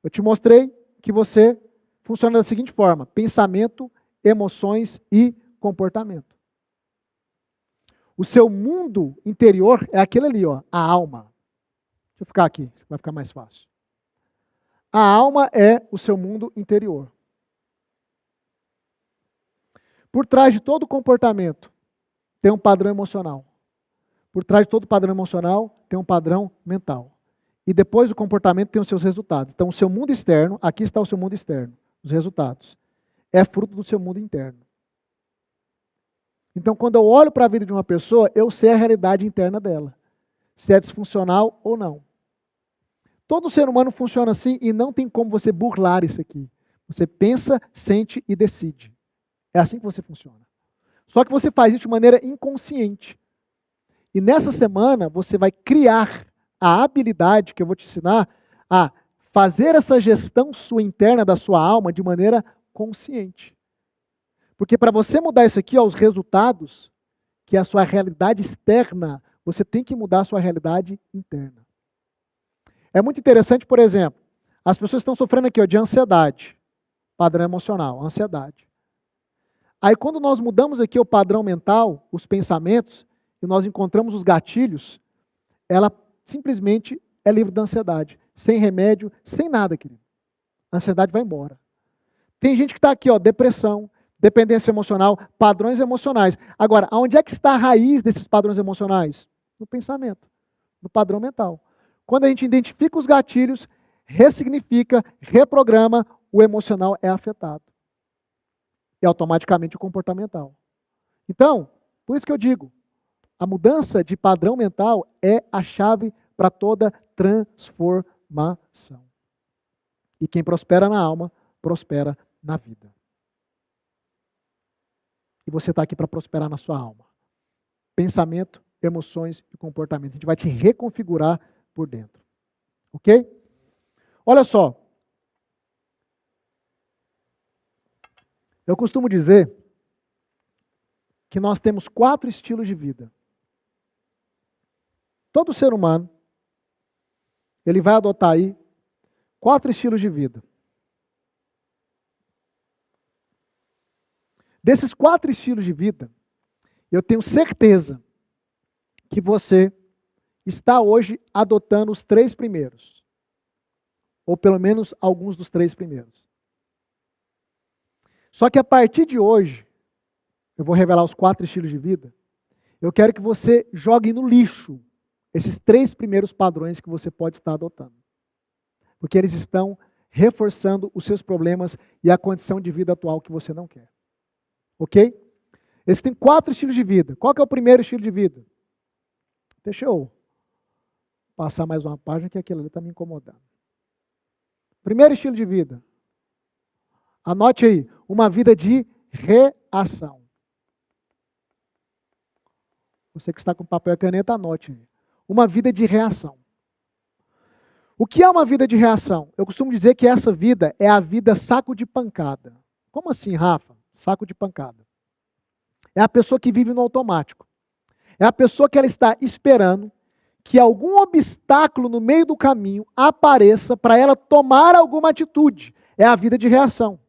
Eu te mostrei que você funciona da seguinte forma: pensamento, emoções e comportamento. O seu mundo interior é aquele ali, ó, a alma. Deixa eu ficar aqui, vai ficar mais fácil. A alma é o seu mundo interior. Por trás de todo comportamento tem um padrão emocional. Por trás de todo padrão emocional tem um padrão mental. E depois do comportamento tem os seus resultados. Então o seu mundo externo, aqui está o seu mundo externo, os resultados. É fruto do seu mundo interno. Então quando eu olho para a vida de uma pessoa, eu sei a realidade interna dela. Se é disfuncional ou não. Todo ser humano funciona assim e não tem como você burlar isso aqui. Você pensa, sente e decide. É assim que você funciona. Só que você faz isso de maneira inconsciente. E nessa semana você vai criar a habilidade que eu vou te ensinar a fazer essa gestão sua interna da sua alma de maneira consciente. Porque para você mudar isso aqui, ó, os resultados, que é a sua realidade externa, você tem que mudar a sua realidade interna. É muito interessante, por exemplo, as pessoas estão sofrendo aqui, ó, de ansiedade, padrão emocional, ansiedade. Aí quando nós mudamos aqui o padrão mental, os pensamentos, e nós encontramos os gatilhos, ela simplesmente é livre da ansiedade, sem remédio, sem nada, querido. A ansiedade vai embora. Tem gente que está aqui, ó, depressão, dependência emocional, padrões emocionais. Agora, aonde é que está a raiz desses padrões emocionais? No pensamento, no padrão mental. Quando a gente identifica os gatilhos, ressignifica, reprograma, o emocional é afetado. E automaticamente o comportamental. Então, por isso que eu digo, a mudança de padrão mental é a chave para toda transformação. E quem prospera na alma, prospera na vida. E você está aqui para prosperar na sua alma. Pensamento, emoções e comportamento. A gente vai te reconfigurar por dentro. Ok? Olha só. Eu costumo dizer que nós temos 4 estilos de vida. Todo ser humano, ele vai adotar aí 4 estilos de vida. Desses 4 estilos de vida, eu tenho certeza que você está hoje adotando os 3 primeiros. Ou pelo menos alguns dos 3 primeiros. Só que a partir de hoje, eu vou revelar os 4 estilos de vida, eu quero que você jogue no lixo Esses 3 primeiros padrões que você pode estar adotando. Porque eles estão reforçando os seus problemas e a condição de vida atual que você não quer. Ok? Existem 4 estilos de vida. Qual que é o primeiro estilo de vida? Deixa eu passar mais uma página que aquilo ali está me incomodando. Primeiro estilo de vida. Anote aí. Uma vida de reação. Você que está com papel e caneta, anote aí. Uma vida de reação. O que é uma vida de reação? Eu costumo dizer que essa vida é a vida saco de pancada. Como assim, Rafa? Saco de pancada. É a pessoa que vive no automático. É a pessoa que ela está esperando que algum obstáculo no meio do caminho apareça para ela tomar alguma atitude. É a vida de reação.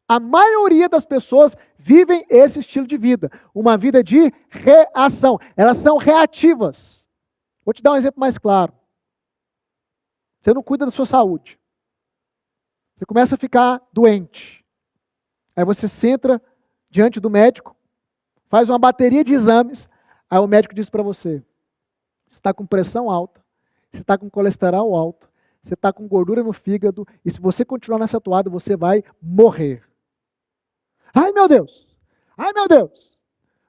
A maioria das pessoas vivem esse estilo de vida. Uma vida de reação. Elas são reativas. Vou te dar um exemplo mais claro. Você não cuida da sua saúde. Você começa a ficar doente. Aí você senta diante do médico, faz uma bateria de exames, aí o médico diz para você, você está com pressão alta, você está com colesterol alto, você está com gordura no fígado, e se você continuar nessa toada, você vai morrer. Ai meu Deus! Ai meu Deus!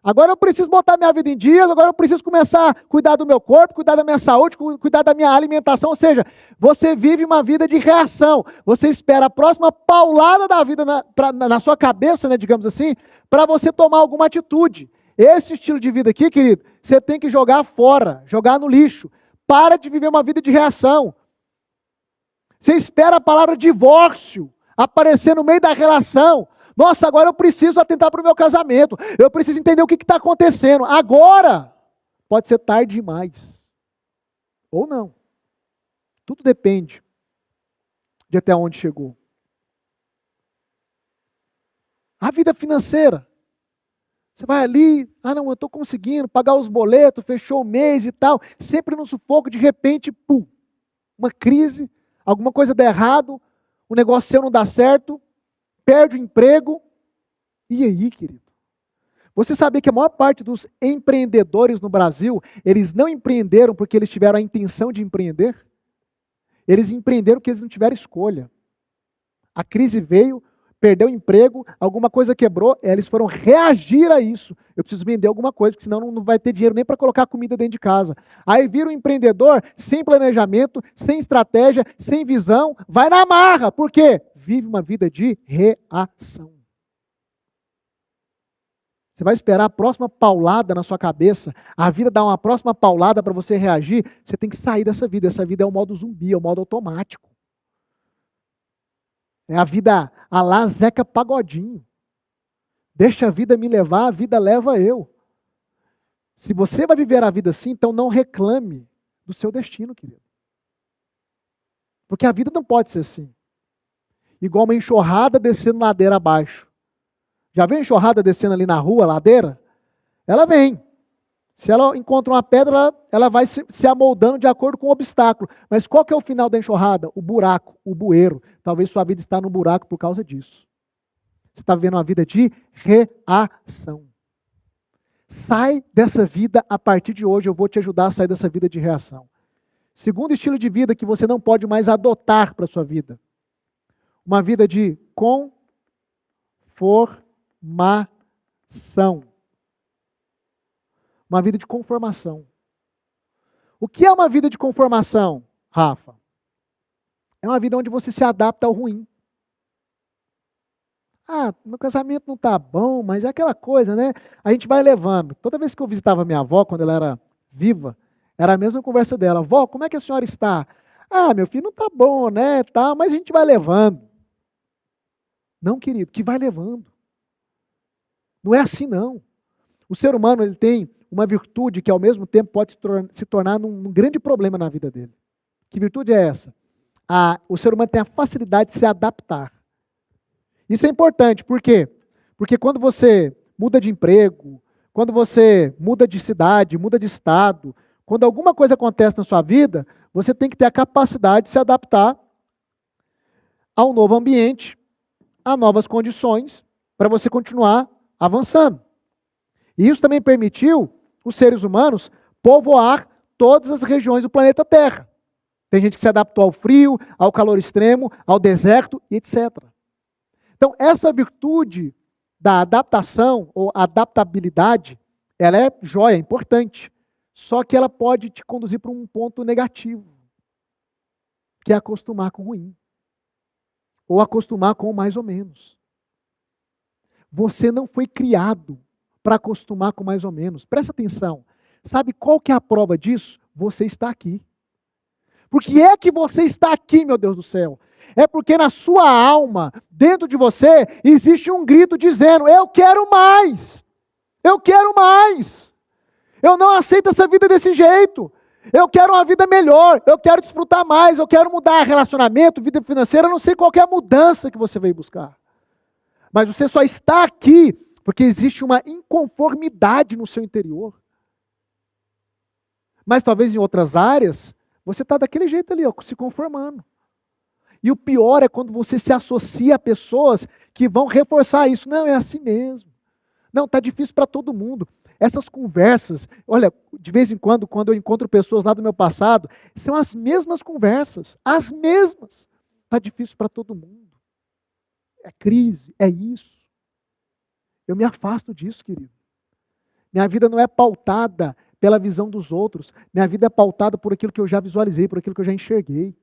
Agora eu preciso botar minha vida em dias, agora eu preciso começar a cuidar do meu corpo, cuidar da minha saúde, cuidar da minha alimentação. Ou seja, você vive uma vida de reação. Você espera a próxima paulada da vida na sua cabeça, né, digamos assim, para você tomar alguma atitude. Esse estilo de vida aqui, querido, você tem que jogar fora, jogar no lixo. Para de viver uma vida de reação. Você espera a palavra divórcio aparecer no meio da relação. Nossa, agora eu preciso atentar para o meu casamento. Eu preciso entender o que está acontecendo. Agora, pode ser tarde demais. Ou não. Tudo depende de até onde chegou. A vida financeira. Você vai ali, não, eu estou conseguindo pagar os boletos, fechou o mês e tal. Sempre no sufoco, de repente, pum, uma crise, alguma coisa dá errado, o negócio seu não dá certo, perde o emprego. E aí, querido? Você sabia que a maior parte dos empreendedores no Brasil, eles não empreenderam porque eles tiveram a intenção de empreender? Eles empreenderam porque eles não tiveram escolha. A crise veio, perdeu o emprego, alguma coisa quebrou, eles foram reagir a isso. Eu preciso vender alguma coisa, porque senão não vai ter dinheiro nem para colocar comida dentro de casa. Aí vira um empreendedor sem planejamento, sem estratégia, sem visão, vai na marra. Por quê? Vive uma vida de reação. Você vai esperar a próxima paulada na sua cabeça, a vida dá uma próxima paulada para você reagir, você tem que sair dessa vida. Essa vida é o modo zumbi, é o modo automático. É a vida a lá Zeca Pagodinho. Deixa a vida me levar, a vida leva eu. Se você vai viver a vida assim, então não reclame do seu destino, querido. Porque a vida não pode ser assim. Igual uma enxurrada descendo ladeira abaixo. Já vê a enxurrada descendo ali na rua, ladeira? Ela vem. Se ela encontra uma pedra, ela vai se amoldando de acordo com o obstáculo. Mas qual que é o final da enxurrada? O buraco, o bueiro. Talvez sua vida está no buraco por causa disso. Você está vivendo uma vida de reação. Sai dessa vida a partir de hoje. Eu vou te ajudar a sair dessa vida de reação. Segundo estilo de vida que você não pode mais adotar para a sua vida. Uma vida de conformação. Uma vida de conformação. O que é uma vida de conformação, Rafa? É uma vida onde você se adapta ao ruim. Meu casamento não está bom, mas é aquela coisa, né? A gente vai levando. Toda vez que eu visitava minha avó, quando ela era viva, era a mesma conversa dela. Vó, como é que a senhora está? Meu filho não está bom, né? Tá, mas a gente vai levando. Não, querido, que vai levando. Não é assim, não. O ser humano, ele tem uma virtude que, ao mesmo tempo, pode se tornar num grande problema na vida dele. Que virtude é essa? O ser humano tem a facilidade de se adaptar. Isso é importante, por quê? Porque quando você muda de emprego, quando você muda de cidade, muda de estado, quando alguma coisa acontece na sua vida, você tem que ter a capacidade de se adaptar a um novo ambiente, a novas condições, para você continuar avançando. E isso também permitiu os seres humanos povoar todas as regiões do planeta Terra. Tem gente que se adaptou ao frio, ao calor extremo, ao deserto, etc. Então, essa virtude da adaptação ou adaptabilidade, ela é joia, importante. Só que ela pode te conduzir para um ponto negativo, que é acostumar com o ruim. Ou acostumar com o mais ou menos. Você não foi criado para acostumar com mais ou menos. Presta atenção. Sabe qual que é a prova disso? Você está aqui. Por que é que você está aqui, meu Deus do céu? É porque na sua alma, dentro de você, existe um grito dizendo: eu quero mais! Eu quero mais! Eu não aceito essa vida desse jeito! Eu quero uma vida melhor, eu quero desfrutar mais, eu quero mudar relacionamento, vida financeira, eu não sei qual é a mudança que você veio buscar. Mas você só está aqui porque existe uma inconformidade no seu interior. Mas talvez em outras áreas, você está daquele jeito ali, ó, se conformando. E o pior é quando você se associa a pessoas que vão reforçar isso. Não, é assim mesmo. Não, está difícil para todo mundo. Essas conversas, olha, de vez em quando eu encontro pessoas lá do meu passado, são as mesmas conversas, as mesmas. Está difícil para todo mundo. É crise, é isso. Eu me afasto disso, querido. Minha vida não é pautada pela visão dos outros. Minha vida é pautada por aquilo que eu já visualizei, por aquilo que eu já enxerguei.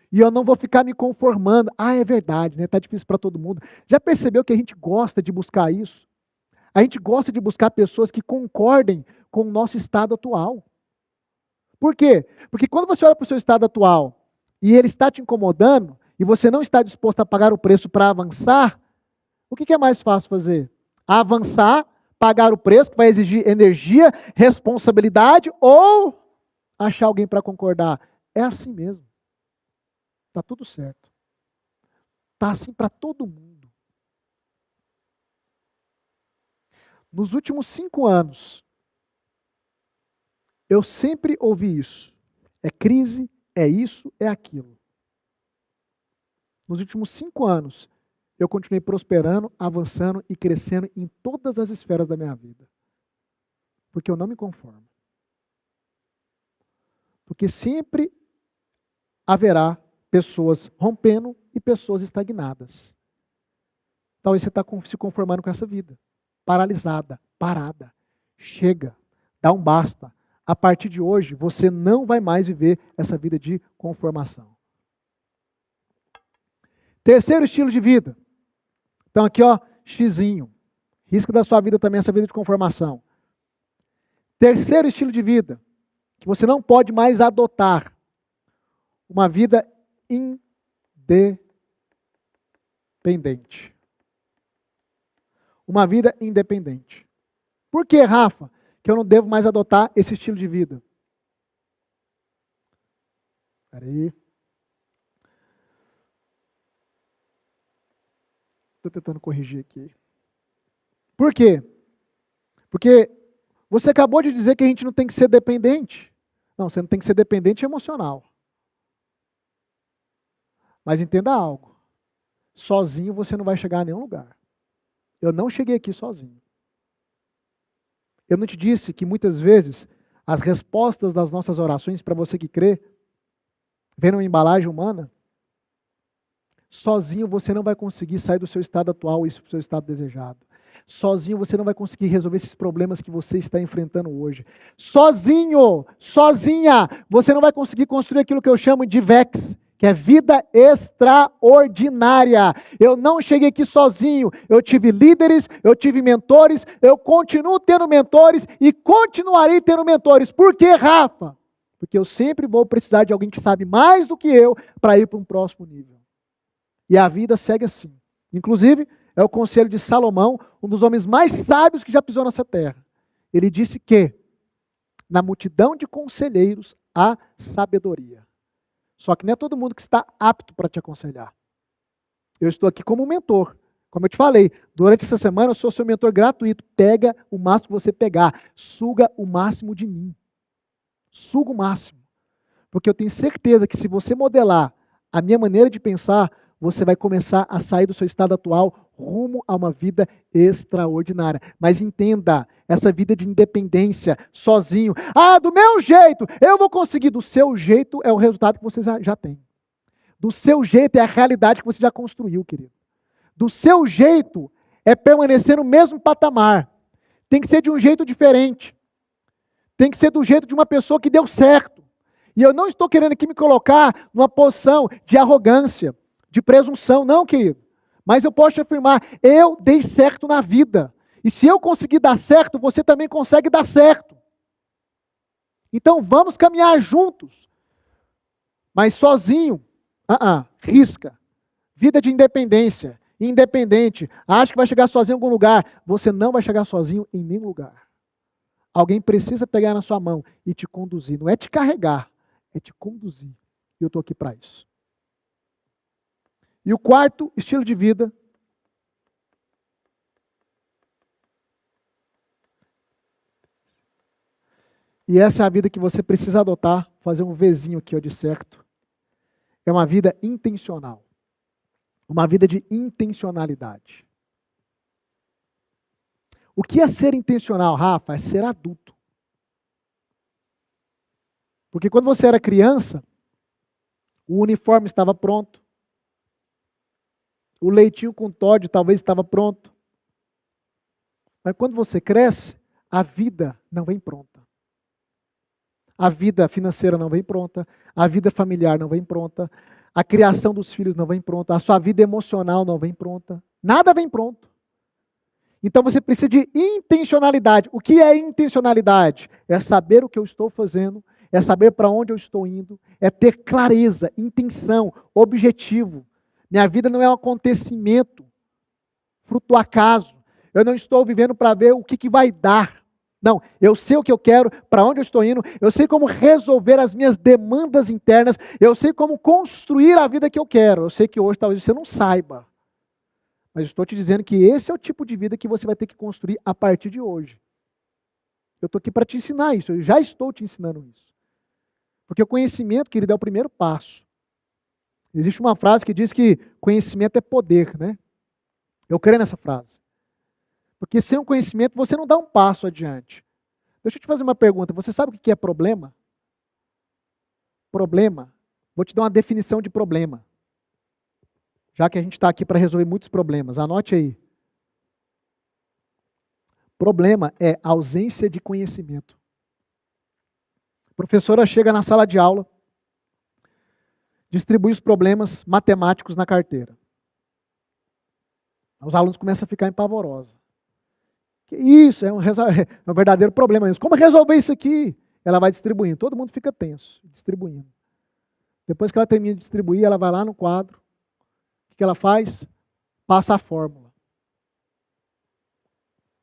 E eu não vou ficar me conformando. Ah, é verdade, né? Está difícil para todo mundo. Já percebeu que a gente gosta de buscar isso? A gente gosta de buscar pessoas que concordem com o nosso estado atual. Por quê? Porque quando você olha para o seu estado atual e ele está te incomodando e você não está disposto a pagar o preço para avançar, o que é mais fácil fazer? Avançar, pagar o preço, que vai exigir energia, responsabilidade, ou achar alguém para concordar? É assim mesmo. Está tudo certo. Está assim para todo mundo. Nos últimos 5 anos, eu sempre ouvi isso. É crise, é isso, é aquilo. Nos últimos 5 anos, eu continuei prosperando, avançando e crescendo em todas as esferas da minha vida. Porque eu não me conformo. Porque sempre haverá pessoas rompendo e pessoas estagnadas. Talvez você está se conformando com essa vida. Paralisada, parada. Chega, dá um basta. A partir de hoje, você não vai mais viver essa vida de conformação. Terceiro estilo de vida. Então aqui, ó, xizinho. Risca da sua vida também essa vida de conformação. Terceiro estilo de vida, que você não pode mais adotar. Uma vida independente. Uma vida independente. Por que, Rafa, que eu não devo mais adotar esse estilo de vida? Espera aí. Estou tentando corrigir aqui. Por quê? Porque você acabou de dizer que a gente não tem que ser dependente. Não, você não tem que ser dependente emocional. Mas entenda algo. Sozinho você não vai chegar a nenhum lugar. Eu não cheguei aqui sozinho. Eu não te disse que muitas vezes as respostas das nossas orações, para você que crê, vem numa embalagem humana? Sozinho você não vai conseguir sair do seu estado atual e ir para o seu estado desejado. Sozinho você não vai conseguir resolver esses problemas que você está enfrentando hoje. Sozinho, sozinha, você não vai conseguir construir aquilo que eu chamo de VEX, que é vida extraordinária. Eu não cheguei aqui sozinho, eu tive líderes, eu tive mentores, eu continuo tendo mentores e continuarei tendo mentores. Por quê, Rafa? Porque eu sempre vou precisar de alguém que sabe mais do que eu para ir para um próximo nível. E a vida segue assim. Inclusive, é o conselho de Salomão, um dos homens mais sábios que já pisou nessa terra. Ele disse que na multidão de conselheiros há sabedoria. Só que não é todo mundo que está apto para te aconselhar. Eu estou aqui como mentor. Como eu te falei, durante essa semana eu sou seu mentor gratuito. Pega o máximo que você pegar. Suga o máximo de mim. Suga o máximo. Porque eu tenho certeza que se você modelar a minha maneira de pensar, você vai começar a sair do seu estado atual rumo a uma vida extraordinária. Mas entenda, essa vida de independência, sozinho. Ah, do meu jeito, eu vou conseguir. Do seu jeito é o resultado que você já tem. Do seu jeito é a realidade que você já construiu, querido. Do seu jeito é permanecer no mesmo patamar. Tem que ser de um jeito diferente. Tem que ser do jeito de uma pessoa que deu certo. E eu não estou querendo aqui me colocar numa posição de arrogância, de presunção, não, querido. Mas eu posso te afirmar, eu dei certo na vida. E se eu conseguir dar certo, você também consegue dar certo. Então vamos caminhar juntos. Mas sozinho, risca. Vida de independência. Independente. Acha que vai chegar sozinho em algum lugar. Você não vai chegar sozinho em nenhum lugar. Alguém precisa pegar na sua mão e te conduzir. Não é te carregar, é te conduzir. E eu estou aqui para isso. E o quarto estilo de vida. E essa é a vida que você precisa adotar. Fazer um Vzinho aqui, ó, de certo. É uma vida intencional. Uma vida de intencionalidade. O que é ser intencional, Rafa? É ser adulto. Porque quando você era criança, o uniforme estava pronto. O leitinho com Toddy talvez estava pronto. Mas quando você cresce, a vida não vem pronta. A vida financeira não vem pronta. A vida familiar não vem pronta. A criação dos filhos não vem pronta. A sua vida emocional não vem pronta. Nada vem pronto. Então você precisa de intencionalidade. O que é intencionalidade? É saber o que eu estou fazendo, é saber para onde eu estou indo, é ter clareza, intenção, objetivo. Minha vida não é um acontecimento, fruto do acaso. Eu não estou vivendo para ver o que vai dar. Não, eu sei o que eu quero, para onde eu estou indo, eu sei como resolver as minhas demandas internas, eu sei como construir a vida que eu quero. Eu sei que hoje talvez você não saiba. Mas estou te dizendo que esse é o tipo de vida que você vai ter que construir a partir de hoje. Eu estou aqui para te ensinar isso, eu já estou te ensinando isso. Porque o conhecimento, querido, é o primeiro passo. Existe uma frase que diz que conhecimento é poder, né? Eu creio nessa frase. Porque sem o conhecimento você não dá um passo adiante. Deixa eu te fazer uma pergunta, você sabe o que é problema? Problema, vou te dar uma definição de problema. Já que a gente está aqui para resolver muitos problemas, anote aí. Problema é ausência de conhecimento. A professora chega na sala de aula, distribui os problemas matemáticos na carteira. Os alunos começam a ficar empavorosos. Que isso, é um verdadeiro problema. Como resolver isso aqui? Ela vai distribuindo, todo mundo fica tenso, distribuindo. Depois que ela termina de distribuir, ela vai lá no quadro. O que ela faz? Passa a fórmula.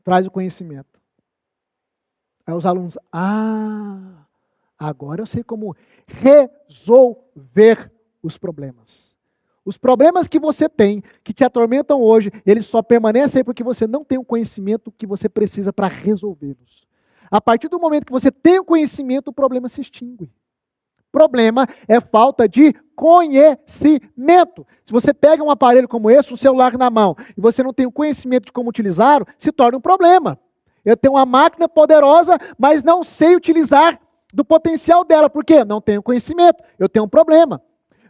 Traz o conhecimento. Aí os alunos, agora eu sei como resolver os problemas. Os problemas que você tem, que te atormentam hoje, eles só permanecem aí porque você não tem o conhecimento que você precisa para resolvê-los. A partir do momento que você tem o conhecimento, o problema se extingue. Problema é falta de conhecimento. Se você pega um aparelho como esse, um celular na mão, e você não tem o conhecimento de como utilizá-lo, se torna um problema. Eu tenho uma máquina poderosa, mas não sei utilizar do potencial dela. Por quê? Não tenho conhecimento. Eu tenho um problema.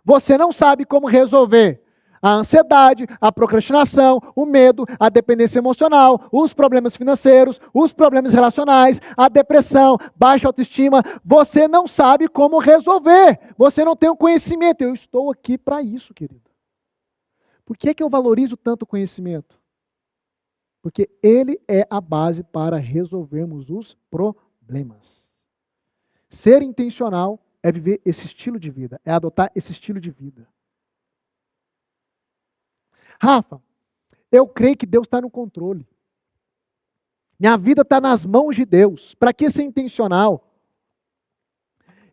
Você não sabe como resolver a ansiedade, a procrastinação, o medo, a dependência emocional, os problemas financeiros, os problemas relacionais, a depressão, baixa autoestima. Você não sabe como resolver. Você não tem o conhecimento. Eu estou aqui para isso, querido. Por que eu valorizo tanto o conhecimento? Porque ele é a base para resolvermos os problemas. Ser intencional é viver esse estilo de vida, é adotar esse estilo de vida. Rafa, eu creio que Deus está no controle. Minha vida está nas mãos de Deus. Para que ser intencional?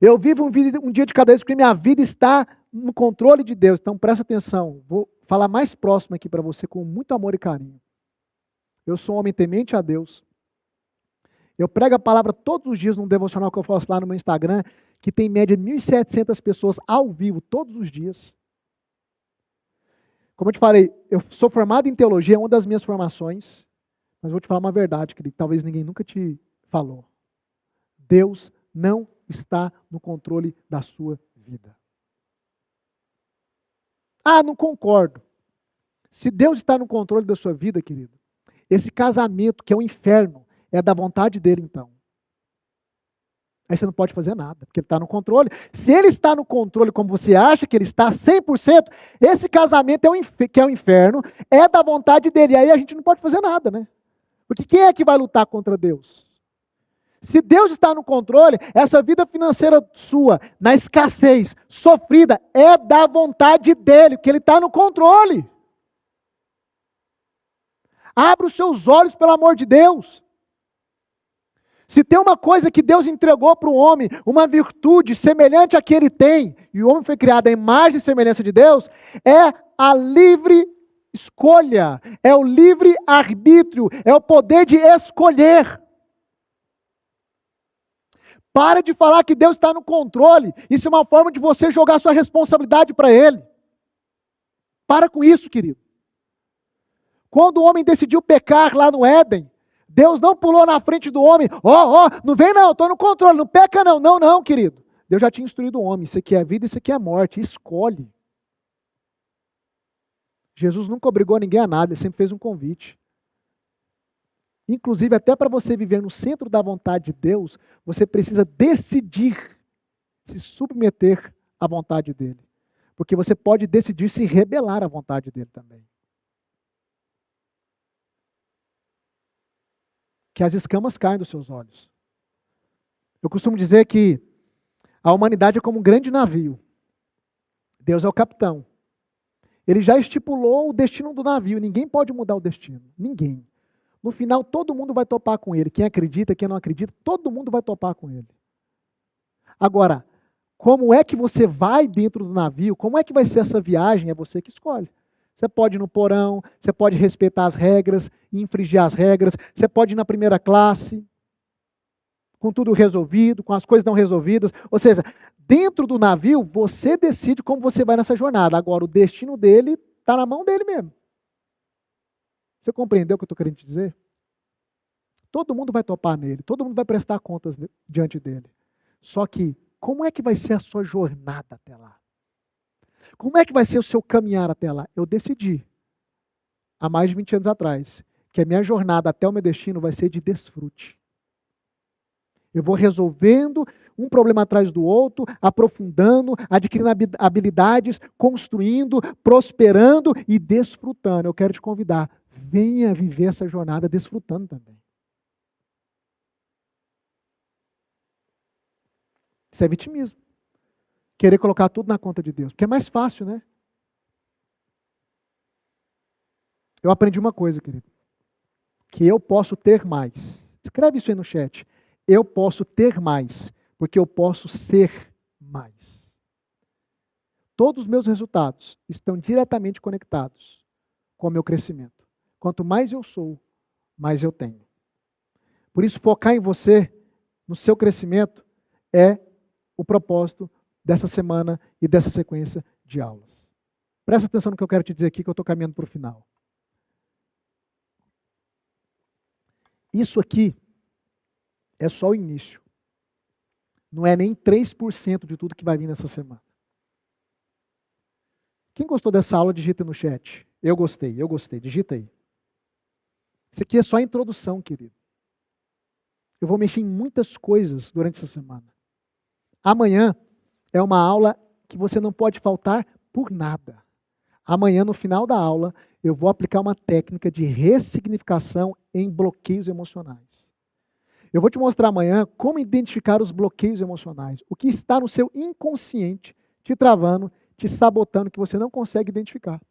Eu vivo um dia de cada vez porque minha vida está no controle de Deus. Então presta atenção, vou falar mais próximo aqui para você com muito amor e carinho. Eu sou um homem temente a Deus. Eu prego a palavra todos os dias num devocional que eu faço lá no meu Instagram, que tem em média 1.700 pessoas ao vivo todos os dias. Como eu te falei, eu sou formado em teologia, é uma das minhas formações, mas vou te falar uma verdade, que talvez ninguém nunca te falou. Deus não está no controle da sua vida. Ah, não concordo. Se Deus está no controle da sua vida, querido, esse casamento, que é o inferno, é da vontade dele, então. Aí você não pode fazer nada, porque ele está no controle. Se ele está no controle como você acha que ele está, 100%, esse casamento que é o inferno, é da vontade dele. E aí a gente não pode fazer nada, né? Porque quem é que vai lutar contra Deus? Se Deus está no controle, essa vida financeira sua, na escassez, sofrida, é da vontade dele, porque ele está no controle. Abra os seus olhos, pelo amor de Deus. Se tem uma coisa que Deus entregou para o homem, uma virtude semelhante à que ele tem, e o homem foi criado à imagem e semelhança de Deus, é a livre escolha, é o livre arbítrio, é o poder de escolher. Para de falar que Deus está no controle. Isso é uma forma de você jogar sua responsabilidade para Ele. Para com isso, querido. Quando o homem decidiu pecar lá no Éden, Deus não pulou na frente do homem. Não vem não, estou no controle, não peca não. Não, querido. Deus já tinha instruído o homem. Isso aqui é vida, isso aqui é morte. Escolhe. Jesus nunca obrigou ninguém a nada, ele sempre fez um convite. Inclusive, até para você viver no centro da vontade de Deus, você precisa decidir se submeter à vontade dele. Porque você pode decidir se rebelar à vontade dele também. Que as escamas caem dos seus olhos. Eu costumo dizer que a humanidade é como um grande navio. Deus é o capitão. Ele já estipulou o destino do navio. Ninguém pode mudar o destino. Ninguém. No final, todo mundo vai topar com ele. Quem acredita, quem não acredita, todo mundo vai topar com ele. Agora, como é que você vai dentro do navio? Como é que vai ser essa viagem? É você que escolhe. Você pode ir no porão, você pode respeitar as regras e infringir as regras. Você pode ir na primeira classe, com tudo resolvido, com as coisas não resolvidas. Ou seja, dentro do navio, você decide como você vai nessa jornada. Agora, o destino dele está na mão dele mesmo. Você compreendeu o que eu estou querendo te dizer? Todo mundo vai topar nele, todo mundo vai prestar contas diante dele. Só que, como é que vai ser a sua jornada até lá? Como é que vai ser o seu caminhar até lá? Eu decidi, há mais de 20 anos atrás, que a minha jornada até o meu destino vai ser de desfrute. Eu vou resolvendo um problema atrás do outro, aprofundando, adquirindo habilidades, construindo, prosperando e desfrutando. Eu quero te convidar, venha viver essa jornada desfrutando também. Isso é vitimismo. Querer colocar tudo na conta de Deus. Porque é mais fácil, né? Eu aprendi uma coisa, querido. Que eu posso ter mais. Escreve isso aí no chat. Eu posso ter mais, porque eu posso ser mais. Todos os meus resultados estão diretamente conectados com o meu crescimento. Quanto mais eu sou, mais eu tenho. Por isso, focar em você, no seu crescimento, é o propósito dessa semana e dessa sequência de aulas. Presta atenção no que eu quero te dizer aqui, que eu estou caminhando para o final. Isso aqui é só o início. Não é nem 3% de tudo que vai vir nessa semana. Quem gostou dessa aula, digita no chat. Eu gostei, digita aí. Isso aqui é só a introdução, querido. Eu vou mexer em muitas coisas durante essa semana. Amanhã é uma aula que você não pode faltar por nada. Amanhã, no final da aula, eu vou aplicar uma técnica de ressignificação em bloqueios emocionais. Eu vou te mostrar amanhã como identificar os bloqueios emocionais. O que está no seu inconsciente te travando, te sabotando, que você não consegue identificar.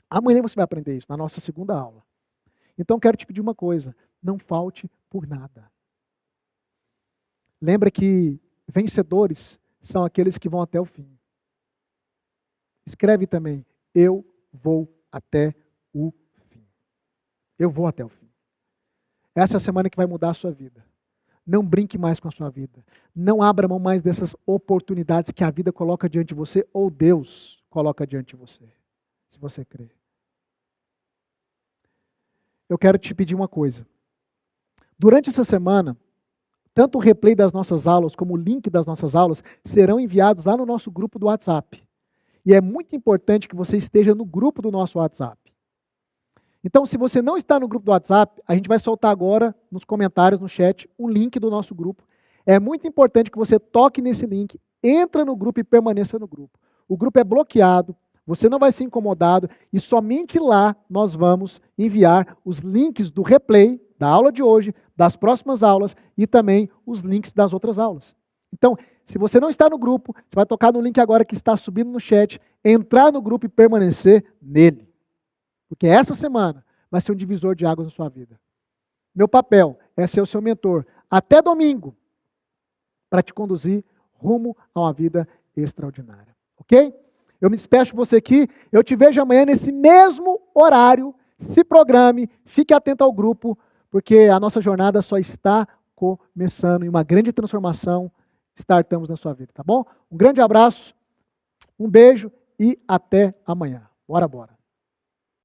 Amanhã você vai aprender isso, na nossa segunda aula. Então, quero te pedir uma coisa. Não falte por nada. Lembra que vencedores são aqueles que vão até o fim. Escreve também, eu vou até o fim. Eu vou até o fim. Essa é a semana que vai mudar a sua vida. Não brinque mais com a sua vida. Não abra mão mais dessas oportunidades que a vida coloca diante de você ou Deus coloca diante de você. se você crê. Eu quero te pedir uma coisa. Durante essa semana, tanto o replay das nossas aulas como o link das nossas aulas serão enviados lá no nosso grupo do WhatsApp. E é muito importante que você esteja no grupo do nosso WhatsApp. Então, se você não está no grupo do WhatsApp, a gente vai soltar agora nos comentários, no chat, um link do nosso grupo. É muito importante que você toque nesse link, entra no grupo e permaneça no grupo. O grupo é bloqueado, você não vai ser incomodado e somente lá nós vamos enviar os links do replay da aula de hoje, das próximas aulas e também os links das outras aulas. Então, se você não está no grupo, você vai tocar no link agora que está subindo no chat, entrar no grupo e permanecer nele. Porque essa semana vai ser um divisor de águas na sua vida. Meu papel é ser o seu mentor até domingo para te conduzir rumo a uma vida extraordinária. Ok? Eu me despeço de você aqui. Eu te vejo amanhã nesse mesmo horário. Se programe, fique atento ao grupo, porque a nossa jornada só está começando e uma grande transformação startamos na sua vida, tá bom? Um grande abraço, um beijo e até amanhã. Bora.